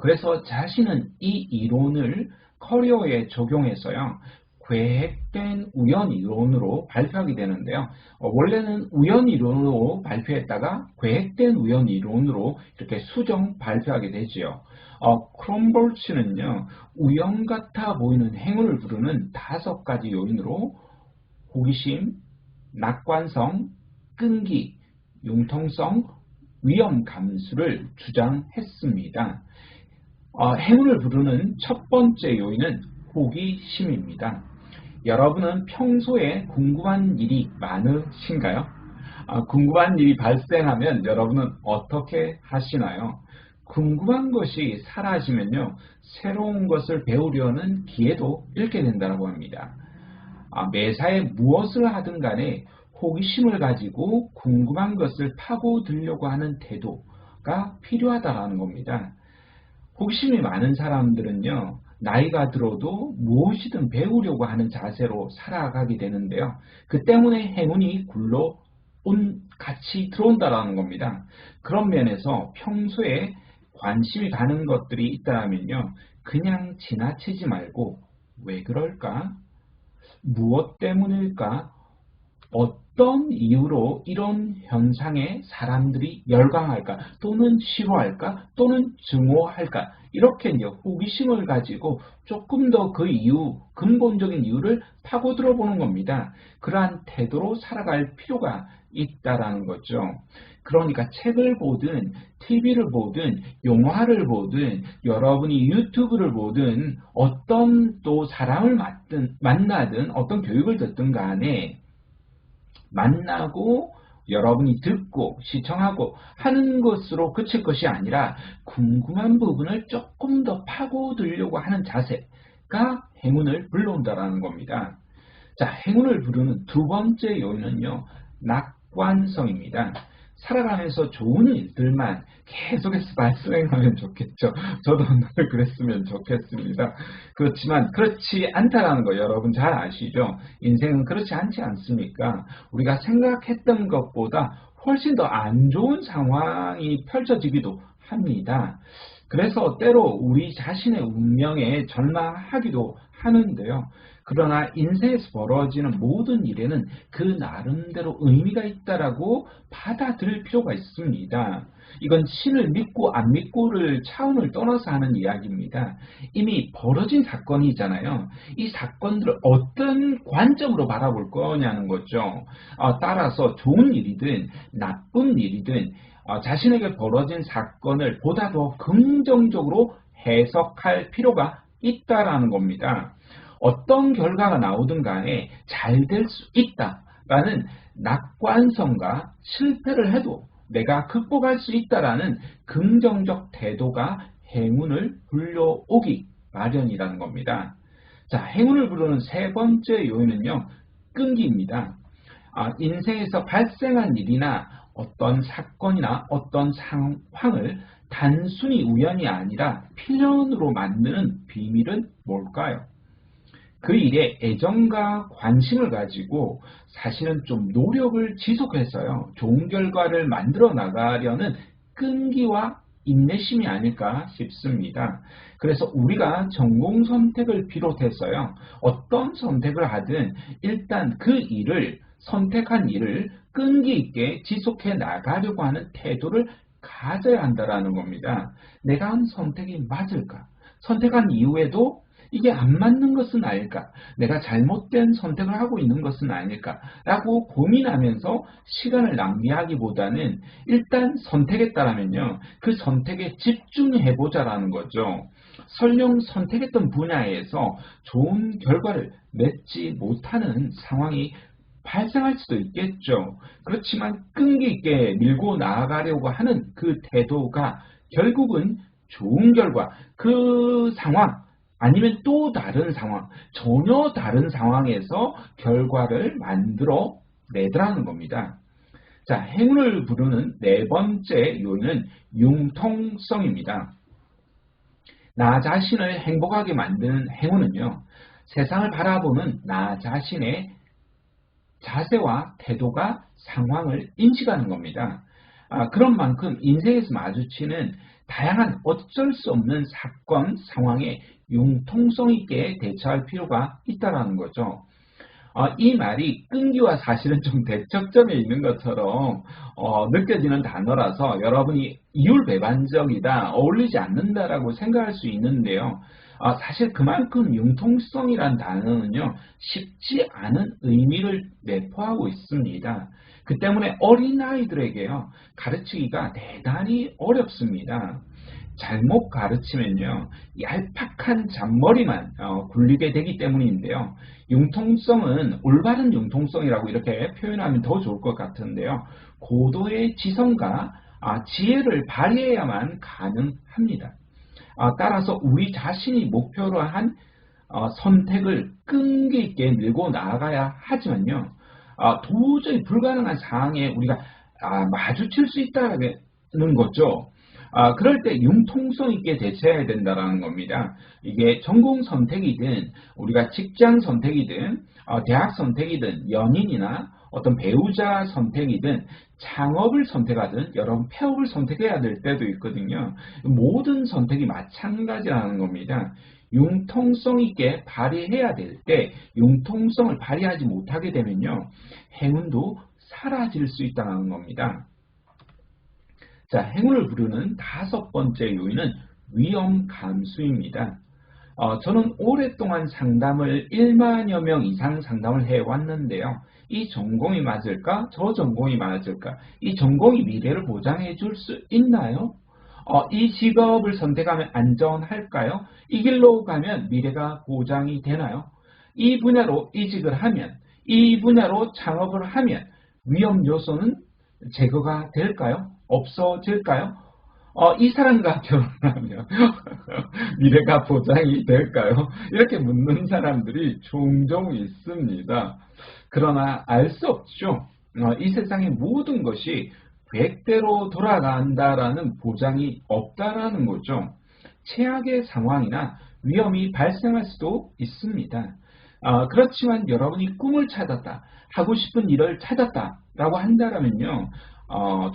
그래서 자신은 이 이론을 커리어에 적용해서요, 계획된 우연 이론으로 발표하게 되는데요. 원래는 우연 이론으로 발표했다가 계획된 우연 이론으로 이렇게 수정 발표하게 되지요. 크롬볼츠는요, 우연 같아 보이는 행운을 부르는 5가지 요인으로 호기심, 낙관성, 끈기, 융통성, 위험 감수를 주장했습니다. 행운을 부르는 첫 번째 요인은 호기심입니다. 여러분은 평소에 궁금한 일이 많으신가요? 궁금한 일이 발생하면 여러분은 어떻게 하시나요? 궁금한 것이 사라지면요, 새로운 것을 배우려는 기회도 잃게 된다고 합니다. 매사에 무엇을 하든 간에 호기심을 가지고 궁금한 것을 파고들려고 하는 태도가 필요하다는 겁니다. 호기심이 많은 사람들은요, 나이가 들어도 무엇이든 배우려고 하는 자세로 살아가게 되는데요. 그 때문에 행운이 같이 들어온다는 겁니다. 그런 면에서 평소에 관심이 가는 것들이 있다면요, 그냥 지나치지 말고 왜 그럴까? 무엇 때문일까? 어떤 이유로 이런 현상에 사람들이 열광할까? 또는 싫어할까? 또는 증오할까? 이렇게 이제 호기심을 가지고 조금 더 그 이유, 근본적인 이유를 파고들어 보는 겁니다. 그러한 태도로 살아갈 필요가 있다라는 거죠. 그러니까 책을 보든 TV를 보든 영화를 보든 여러분이 유튜브를 보든 어떤 또 사람을 만나든 어떤 교육을 듣든 간에 만나고 여러분이 듣고 시청하고 하는 것으로 그칠 것이 아니라 궁금한 부분을 조금 더 파고들려고 하는 자세가 행운을 불러온다는 겁니다. 자, 행운을 부르는 두 번째 요인은요, 낙관성입니다. 살아가면서 좋은 일들만 계속해서 발생하면 좋겠죠. 저도 늘 그랬으면 좋겠습니다. 그렇지만 그렇지 않다라는 거 여러분 잘 아시죠? 인생은 그렇지 않지 않습니까? 우리가 생각했던 것보다 훨씬 더 안 좋은 상황이 펼쳐지기도 합니다. 그래서 때로 우리 자신의 운명에 절망하기도 하는데요. 그러나 인생에서 벌어지는 모든 일에는 그 나름대로 의미가 있다라고 받아들일 필요가 있습니다. 이건 신을 믿고 안 믿고를 차원을 떠나서 하는 이야기입니다. 이미 벌어진 사건이잖아요. 이 사건들을 어떤 관점으로 바라볼 거냐는 거죠. 따라서 좋은 일이든 나쁜 일이든 자신에게 벌어진 사건을 보다 더 긍정적으로 해석할 필요가 있다라는 겁니다. 어떤 결과가 나오든 간에 잘 될 수 있다라는 낙관성과 실패를 해도 내가 극복할 수 있다라는 긍정적 태도가 행운을 불러오기 마련이라는 겁니다. 자, 행운을 부르는 세 번째 요인은요, 끈기입니다. 인생에서 발생한 일이나 어떤 사건이나 어떤 상황을 단순히 우연이 아니라 필연으로 만드는 비밀은 뭘까요? 그 일에 애정과 관심을 가지고 사실은 좀 노력을 지속해서요, 좋은 결과를 만들어 나가려는 끈기와 인내심이 아닐까 싶습니다. 그래서 우리가 전공 선택을 비롯해서요, 어떤 선택을 하든 일단 그 일을, 선택한 일을 끈기 있게 지속해 나가려고 하는 태도를 가져야 한다는 겁니다. 내가 한 선택이 맞을까? 선택한 이후에도 이게 안 맞는 것은 아닐까? 내가 잘못된 선택을 하고 있는 것은 아닐까? 라고 고민하면서 시간을 낭비하기보다는 일단 선택했다라면요, 그 선택에 집중해보자라는 거죠. 설령 선택했던 분야에서 좋은 결과를 맺지 못하는 상황이 발생할 수도 있겠죠. 그렇지만 끈기 있게 밀고 나아가려고 하는 그 태도가 결국은 좋은 결과, 그 상황, 아니면 또 다른 상황, 전혀 다른 상황에서 결과를 만들어 내더라는 겁니다. 자, 행운을 부르는 네 번째 요인은 융통성입니다. 나 자신을 행복하게 만드는 행운은요, 세상을 바라보는 나 자신의 자세와 태도가 상황을 인식하는 겁니다. 그런 만큼 인생에서 마주치는 다양한 어쩔 수 없는 사건, 상황에 융통성 있게 대처할 필요가 있다는 거죠. 이 말이 끈기와 사실은 좀 대척점에 있는 것처럼 느껴지는 단어라서 여러분이 이율배반적이다, 어울리지 않는다라고 생각할 수 있는데요. 사실 그만큼 융통성이란 단어는요, 쉽지 않은 의미를 내포하고 있습니다. 그 때문에 어린아이들에게요, 가르치기가 대단히 어렵습니다. 잘못 가르치면요, 얄팍한 잔머리만 굴리게 되기 때문인데요. 융통성은 올바른 융통성이라고 이렇게 표현하면 더 좋을 것 같은데요. 고도의 지성과 지혜를 발휘해야만 가능합니다. 따라서 우리 자신이 목표로 한 선택을 끈기 있게 밀고 나아가야 하지만요. 도저히 불가능한 상황에 우리가 마주칠 수 있다는 거죠. 그럴 때 융통성 있게 대처해야 된다는 겁니다. 이게 전공 선택이든 우리가 직장 선택이든 대학 선택이든 연인이나 어떤 배우자 선택이든 창업을 선택하든 여러분 폐업을 선택해야 될 때도 있거든요. 모든 선택이 마찬가지라는 겁니다. 융통성 있게 발휘해야 될 때 융통성을 발휘하지 못하게 되면요, 행운도 사라질 수 있다는 겁니다. 자, 행운을 부르는 5번째 요인은 위험 감수입니다. 저는 오랫동안 상담을 1만여 명 이상 상담을 해왔는데요. 이 전공이 맞을까? 저 전공이 맞을까? 이 전공이 미래를 보장해 줄 수 있나요? 이 직업을 선택하면 안전할까요? 이 길로 가면 미래가 보장이 되나요? 이 분야로 이직을 하면, 이 분야로 창업을 하면 위험 요소는 제거가 될까요? 없어질까요? 이 사람과 결혼하면 미래가 보장이 될까요? 이렇게 묻는 사람들이 종종 있습니다. 그러나 알 수 없죠. 이 세상의 모든 것이 계획대로 돌아간다라는 보장이 없다라는 거죠. 최악의 상황이나 위험이 발생할 수도 있습니다. 그렇지만 여러분이 꿈을 찾았다, 하고 싶은 일을 찾았다라고 한다면요,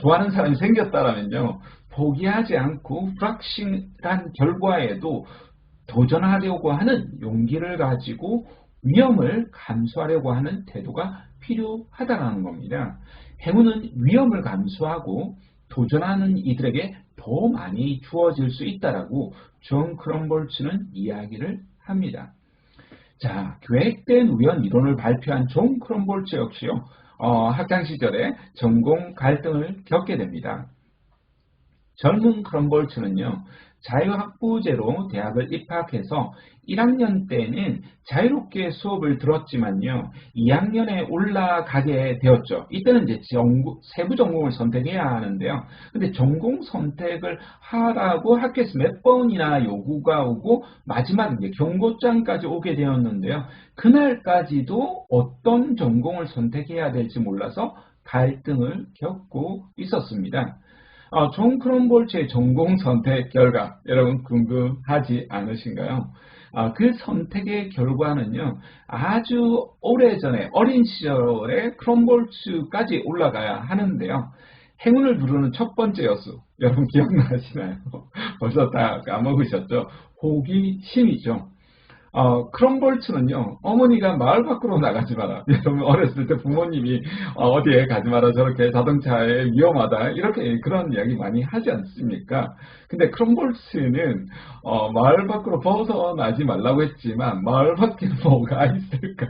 좋아하는 사람이 생겼다라면요, 포기하지 않고 불확실한 결과에도 도전하려고 하는 용기를 가지고 위험을 감수하려고 하는 태도가 필요하다는 겁니다. 행운은 위험을 감수하고 도전하는 이들에게 더 많이 주어질 수 있다라고 존 크럼볼츠는 이야기를 합니다. 자, 계획된 우연 이론을 발표한 존 크럼볼츠 역시요, 학창 시절에 전공 갈등을 겪게 됩니다. 젊은 크럼볼츠는요, 자유학부제로 대학을 입학해서 1학년 때는 자유롭게 수업을 들었지만요, 2학년에 올라가게 되었죠. 이때는 이제 세부 전공을 선택해야 하는데요. 근데 전공 선택을 하라고 학교에서 몇 번이나 요구가 오고 마지막 이제 경고장까지 오게 되었는데요. 그날까지도 어떤 전공을 선택해야 될지 몰라서 갈등을 겪고 있었습니다. 존 크럼볼츠의 전공 선택 결과 여러분 궁금하지 않으신가요? 그 선택의 결과는요, 아주 오래전에 어린 시절에 크럼볼츠까지 올라가야 하는데요. 행운을 부르는 첫 번째 요소 여러분 기억나시나요? 벌써 다 까먹으셨죠? 호기심이죠. 크럼볼츠는요, 어머니가 마을 밖으로 나가지 마라. 여러분 어렸을 때 부모님이 어디에 가지 마라, 저렇게 자동차에 위험하다, 이렇게 그런 이야기 많이 하지 않습니까? 근데 크럼볼츠는 마을 밖으로 벗어나지 말라고 했지만 마을 밖에 뭐가 있을까?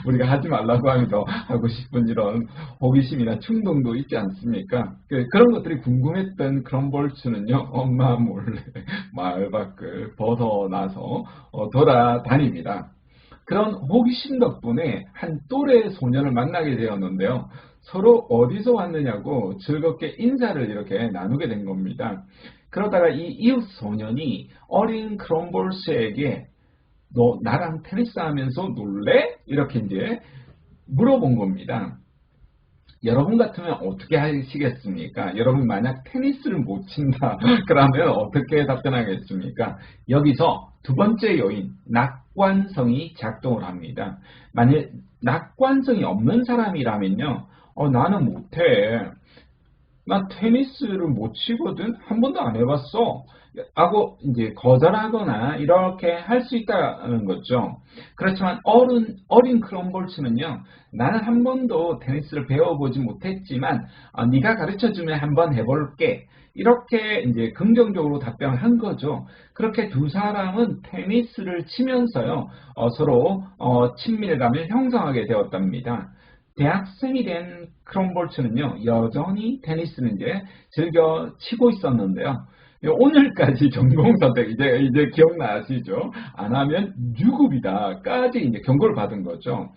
우리가 하지 말라고 하면서 하고 싶은 이런 호기심이나 충동도 있지 않습니까? 그런 것들이 궁금했던 크럼볼츠는요, 엄마 몰래 마을 밖을 벗어나서 돌아다닙니다. 그런 호기심 덕분에 한 또래 소년을 만나게 되었는데요. 서로 어디서 왔느냐고 즐겁게 인사를 이렇게 나누게 된 겁니다. 그러다가 이 이웃 소년이 어린 크럼볼츠에게 너 나랑 테니스 하면서 놀래? 이렇게 이제 물어본 겁니다. 여러분 같으면 어떻게 하시겠습니까? 여러분 만약 테니스를 못 친다 그러면 어떻게 답변하겠습니까? 여기서 두 번째 요인, 낙관성이 작동을 합니다. 만약 낙관성이 없는 사람이라면요, 나는 못해, 나 테니스를 못 치거든? 한 번도 안 해봤어. 하고 이제 거절하거나 이렇게 할 수 있다는 거죠. 그렇지만 어린 크롬볼츠는요, 나는 한 번도 테니스를 배워보지 못했지만, 네가 가르쳐주면 한번 해볼게. 이렇게 이제 긍정적으로 답변을 한 거죠. 그렇게 두 사람은 테니스를 치면서요, 서로 친밀감을 형성하게 되었답니다. 대학생이 된 크롬볼츠는요, 여전히 테니스를 이제 즐겨 치고 있었는데요. 오늘까지 전공 선택, 이제 기억나시죠? 안 하면 유급이다까지 이제 경고를 받은 거죠.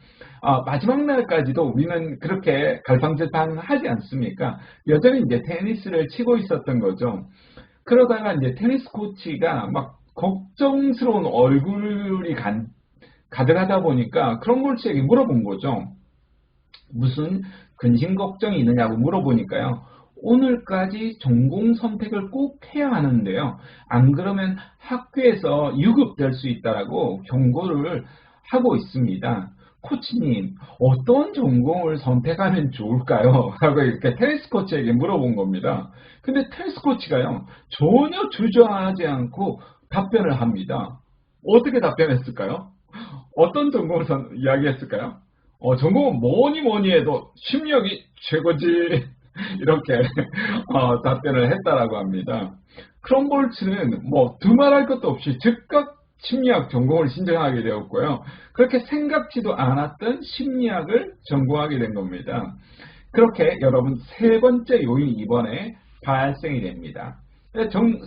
마지막 날까지도 우리는 그렇게 갈팡질팡 하지 않습니까? 여전히 이제 테니스를 치고 있었던 거죠. 그러다가 이제 테니스 코치가 막 걱정스러운 얼굴이 가득하다 보니까 크롬볼츠에게 물어본 거죠. 무슨 근심 걱정이 있느냐고 물어보니까요. 오늘까지 전공 선택을 꼭 해야 하는데요. 안 그러면 학교에서 유급될 수 있다라고 경고를 하고 있습니다. 코치님, 어떤 전공을 선택하면 좋을까요? 하고 이렇게 테니스 코치에게 물어본 겁니다. 근데 테니스 코치가요, 전혀 주저하지 않고 답변을 합니다. 어떻게 답변했을까요? 어떤 전공을 이야기했을까요? 전공은 뭐니 뭐니 해도 심리학이 최고지. 이렇게 답변을 했다라고 합니다. 크롬볼츠는 뭐 두말할 것도 없이 즉각 심리학 전공을 신청하게 되었고요. 그렇게 생각지도 않았던 심리학을 전공하게 된 겁니다. 그렇게 여러분 세 번째 요인이 이번에 발생이 됩니다.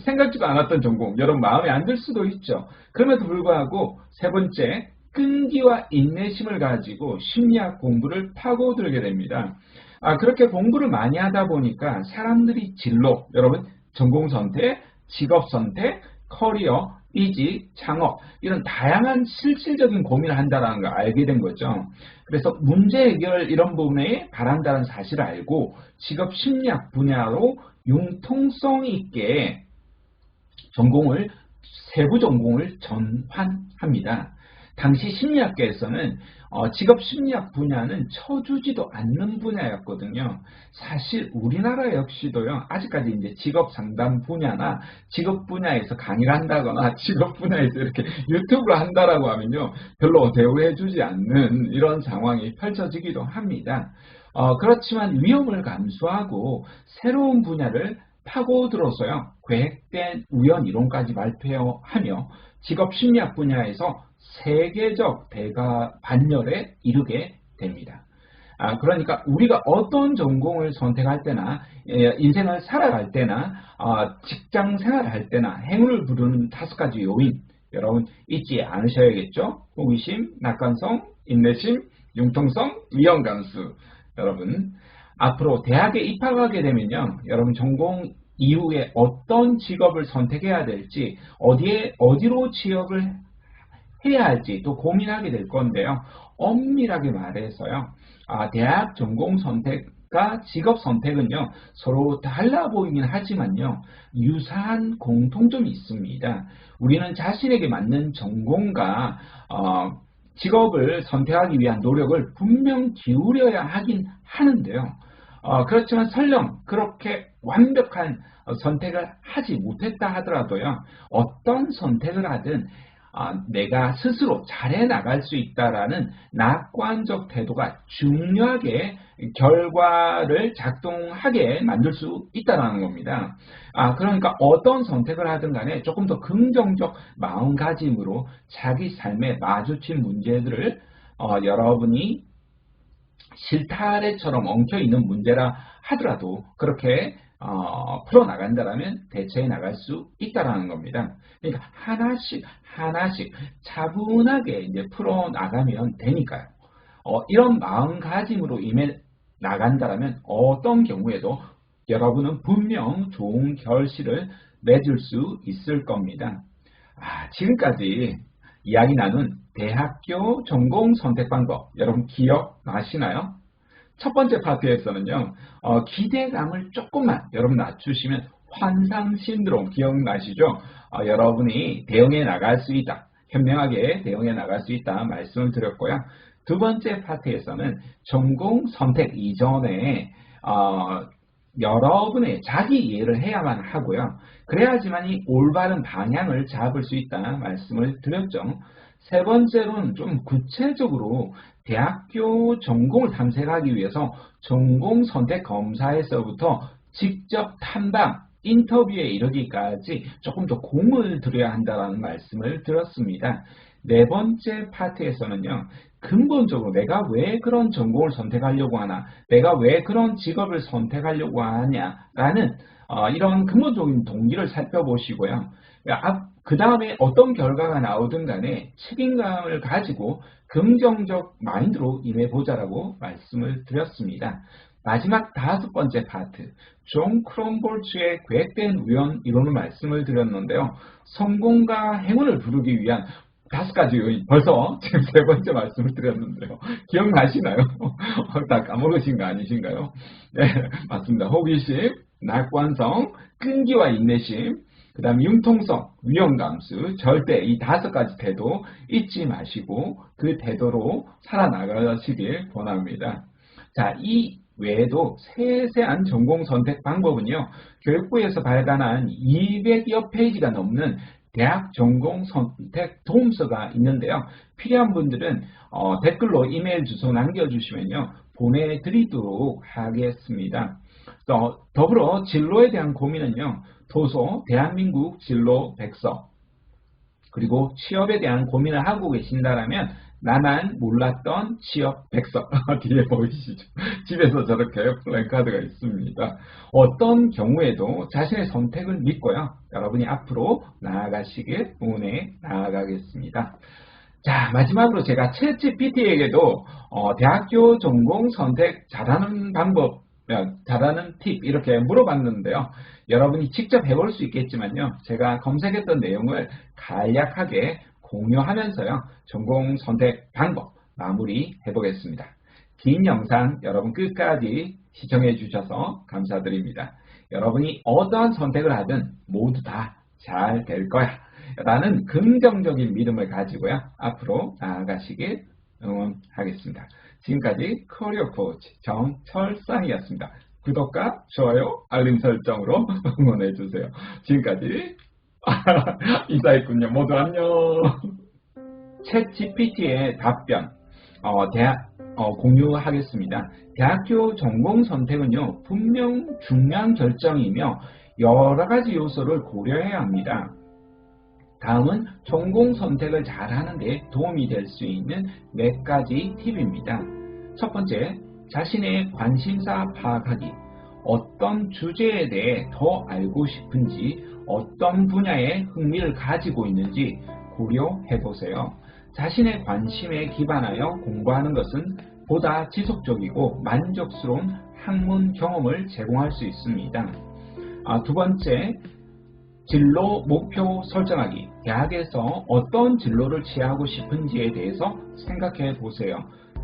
생각지도 않았던 전공, 여러분 마음에 안 들 수도 있죠. 그럼에도 불구하고 세 번째, 끈기와 인내심을 가지고 심리학 공부를 파고들게 됩니다. 그렇게 공부를 많이 하다 보니까 사람들이 진로, 여러분 전공 선택, 직업 선택, 커리어, 이직, 창업 이런 다양한 실질적인 고민을 한다는 걸 알게 된 거죠. 그래서 문제 해결 이런 부분에 바란다는 사실을 알고 직업 심리학 분야로 융통성 있게 세부 전공을 전환합니다. 당시 심리학계에서는 직업 심리학 분야는 쳐주지도 않는 분야였거든요. 사실 우리나라 역시도요, 아직까지 이제 직업 상담 분야나 직업 분야에서 강의를 한다거나 직업 분야에서 이렇게 유튜브를 한다라고 하면요, 별로 대우해주지 않는 이런 상황이 펼쳐지기도 합니다. 그렇지만 위험을 감수하고 새로운 분야를 파고들어서요, 계획된 우연 이론까지 발표하며 직업 심리학 분야에서 세계적 반열에 이르게 됩니다. 그러니까 우리가 어떤 전공을 선택할 때나 인생을 살아갈 때나 직장 생활할 때나 행운을 부르는 5가지 요인 여러분 잊지 않으셔야겠죠. 호기심, 낙관성, 인내심, 융통성, 위험 감수. 여러분 앞으로 대학에 입학하게 되면요, 여러분 전공 이후에 어떤 직업을 선택해야 될지, 어디로 취업을 해야 할지 또 고민하게 될 건데요. 엄밀하게 말해서요, 대학 전공 선택과 직업 선택은요, 서로 달라 보이긴 하지만요, 유사한 공통점이 있습니다. 우리는 자신에게 맞는 전공과 직업을 선택하기 위한 노력을 분명 기울여야 하긴 하는데요. 그렇지만 설령 그렇게 완벽한 선택을 하지 못했다 하더라도요, 어떤 선택을 하든 내가 스스로 잘해 나갈 수 있다라는 낙관적 태도가 중요하게 결과를 작동하게 만들 수 있다는 겁니다. 그러니까 어떤 선택을 하든 간에 조금 더 긍정적 마음가짐으로 자기 삶에 마주친 문제들을 여러분이 실타래처럼 엉켜있는 문제라 하더라도 그렇게 풀어나간다면 대처해 나갈 수 있다는 겁니다. 그러니까 하나씩 차분하게 이제 풀어나가면 되니까요. 이런 마음가짐으로 임해 나간다면 어떤 경우에도 여러분은 분명 좋은 결실을 맺을 수 있을 겁니다. 지금까지 이야기 나눈 대학교 전공 선택 방법 여러분 기억나시나요? 첫 번째 파트에서는요, 기대감을 조금만 여러분 낮추시면 환상 신드롬 기억나시죠? 여러분이 대응해 나갈 수 있다, 현명하게 대응해 나갈 수 있다 말씀을 드렸고요. 두 번째 파트에서는 전공 선택 이전에 여러분의 자기 이해를 해야만 하고요. 그래야지만이 올바른 방향을 잡을 수 있다 말씀을 드렸죠. 세 번째로는 좀 구체적으로 대학교 전공을 탐색하기 위해서 전공 선택 검사에서부터 직접 탐방, 인터뷰에 이르기까지 조금 더 공을 들여야 한다는 말씀을 드렸습니다. 네 번째 파트에서는요. 근본적으로 내가 왜 그런 전공을 선택하려고 하나, 내가 왜 그런 직업을 선택하려고 하냐라는 이런 근본적인 동기를 살펴보시고요. 그 다음에 어떤 결과가 나오든 간에 책임감을 가지고 긍정적 마인드로 임해보자라고 말씀을 드렸습니다. 마지막 다섯 번째 파트, 존 크롬볼츠의 계획된 우연 이론을 말씀을 드렸는데요. 성공과 행운을 부르기 위한 다섯 가지 요인, 벌써 지금 세 번째 말씀을 드렸는데요. 기억나시나요? 다 까먹으신 거 아니신가요? 네, 맞습니다. 호기심, 낙관성, 끈기와 인내심, 그 다음 융통성, 위험감수, 절대 이 다섯 가지 태도 잊지 마시고 그 태도로 살아나가시길 권합니다. 자, 이 외에도 세세한 전공 선택 방법은요. 교육부에서 발간한 200여 페이지가 넘는 대학 전공 선택 도움서가 있는데요. 필요한 분들은 댓글로 이메일 주소 남겨주시면요. 보내드리도록 하겠습니다. 더불어 진로에 대한 고민은요. 도서 대한민국 진로 백서 그리고 취업에 대한 고민을 하고 계신다라면 나만 몰랐던 취업 백서 뒤에 보이시죠? 집에서 저렇게 플랜카드가 있습니다. 어떤 경우에도 자신의 선택을 믿고요. 여러분이 앞으로 나아가시길 응원해 나아가겠습니다. 자, 마지막으로 제가 챗GPT에게도 대학교 전공 선택 잘하는 방법, 잘하는 팁 이렇게 물어봤는데요. 여러분이 직접 해볼 수 있겠지만요. 제가 검색했던 내용을 간략하게 공유하면서요. 전공 선택 방법 마무리 해보겠습니다. 긴 영상 여러분 끝까지 시청해 주셔서 감사드립니다. 여러분이 어떠한 선택을 하든 모두 다 잘 될 거야 라는 긍정적인 믿음을 가지고요. 앞으로 나아가시길 응원하겠습니다. 지금까지 커리어 코치 정철상이었습니다. 구독과 좋아요, 알림 설정으로 응원해 주세요. 지금까지 인사했군요. 모두 안녕. 챗 GPT의 답변 공유하겠습니다. 대학교 전공 선택은요. 분명 중요한 결정이며 여러 가지 요소를 고려해야 합니다. 다음은 전공 선택을 잘하는 데 도움이 될 수 있는 몇 가지 팁입니다. 첫 번째, 자신의 관심사 파악하기. 어떤 주제에 대해 더 알고 싶은지, 어떤 분야에 흥미를 가지고 있는지 고려해 보세요. 자신의 관심에 기반하여 공부하는 것은 보다 지속적이고 만족스러운 학문 경험을 제공할 수 있습니다. 두 번째, 진로 목표 설정하기. 대학에서 어떤 진로를 취하고 싶은지에 대해서 생각해 보세요.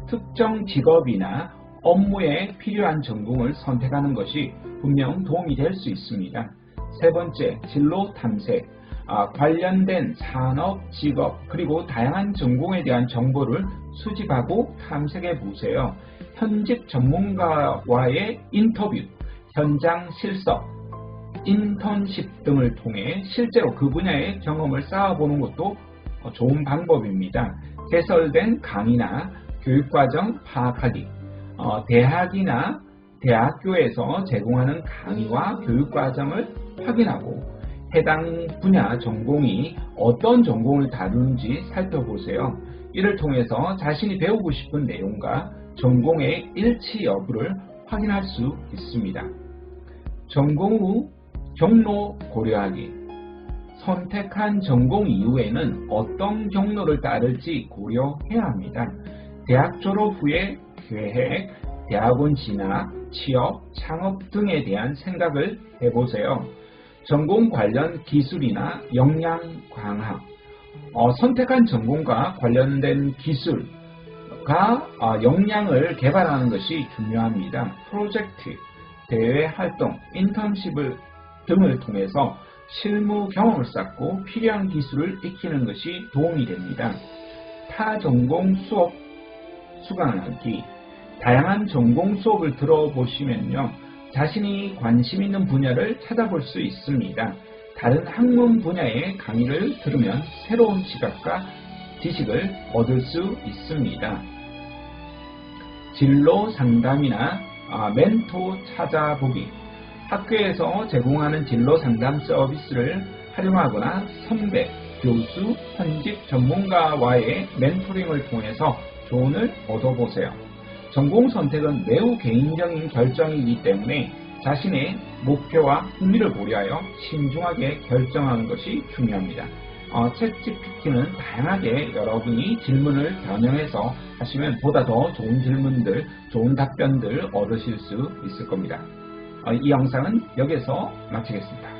특정 직업이나 업무에 필요한 전공을 선택하는 것이 분명 도움이 될 수 있습니다. 세 번째, 진로 탐색. 관련된 산업, 직업, 그리고 다양한 전공에 대한 정보를 수집하고 탐색해 보세요. 현직 전문가와의 인터뷰, 현장 실습, 인턴십 등을 통해 실제로 그 분야의 경험을 쌓아보는 것도 좋은 방법입니다. 개설된 강의나 교육과정 파악하기. 대학이나 대학교에서 제공하는 강의와 교육과정을 확인하고 해당 분야 전공이 어떤 전공을 다루는지 살펴보세요. 이를 통해서 자신이 배우고 싶은 내용과 전공의 일치 여부를 확인할 수 있습니다. 전공 후 경로 고려하기. 선택한 전공 이후에는 어떤 경로를 따를지 고려해야 합니다. 대학 졸업 후에 계획, 대학원 진학, 취업, 창업 등에 대한 생각을 해보세요. 전공 관련 기술이나 역량 강화. 선택한 전공과 관련된 기술과 역량을 개발하는 것이 중요합니다. 프로젝트, 대외 활동, 인턴십 등을 통해서 실무 경험을 쌓고 필요한 기술을 익히는 것이 도움이 됩니다. 타 전공 수업 수강하기. 다양한 전공 수업을 들어보시면요. 자신이 관심 있는 분야를 찾아볼 수 있습니다. 다른 학문 분야의 강의를 들으면 새로운 시각과 지식을 얻을 수 있습니다. 진로 상담이나 멘토 찾아보기. 학교에서 제공하는 진로 상담 서비스를 활용하거나 선배, 교수, 현직 전문가와의 멘토링을 통해서 조언을 얻어보세요. 전공 선택은 매우 개인적인 결정이기 때문에 자신의 목표와 흥미를 고려하여 신중하게 결정하는 것이 중요합니다. 챗GPT는 다양하게 여러분이 질문을 변형해서 하시면 보다 더 좋은 질문들, 좋은 답변들 얻으실 수 있을 겁니다. 이 영상은 여기서 마치겠습니다.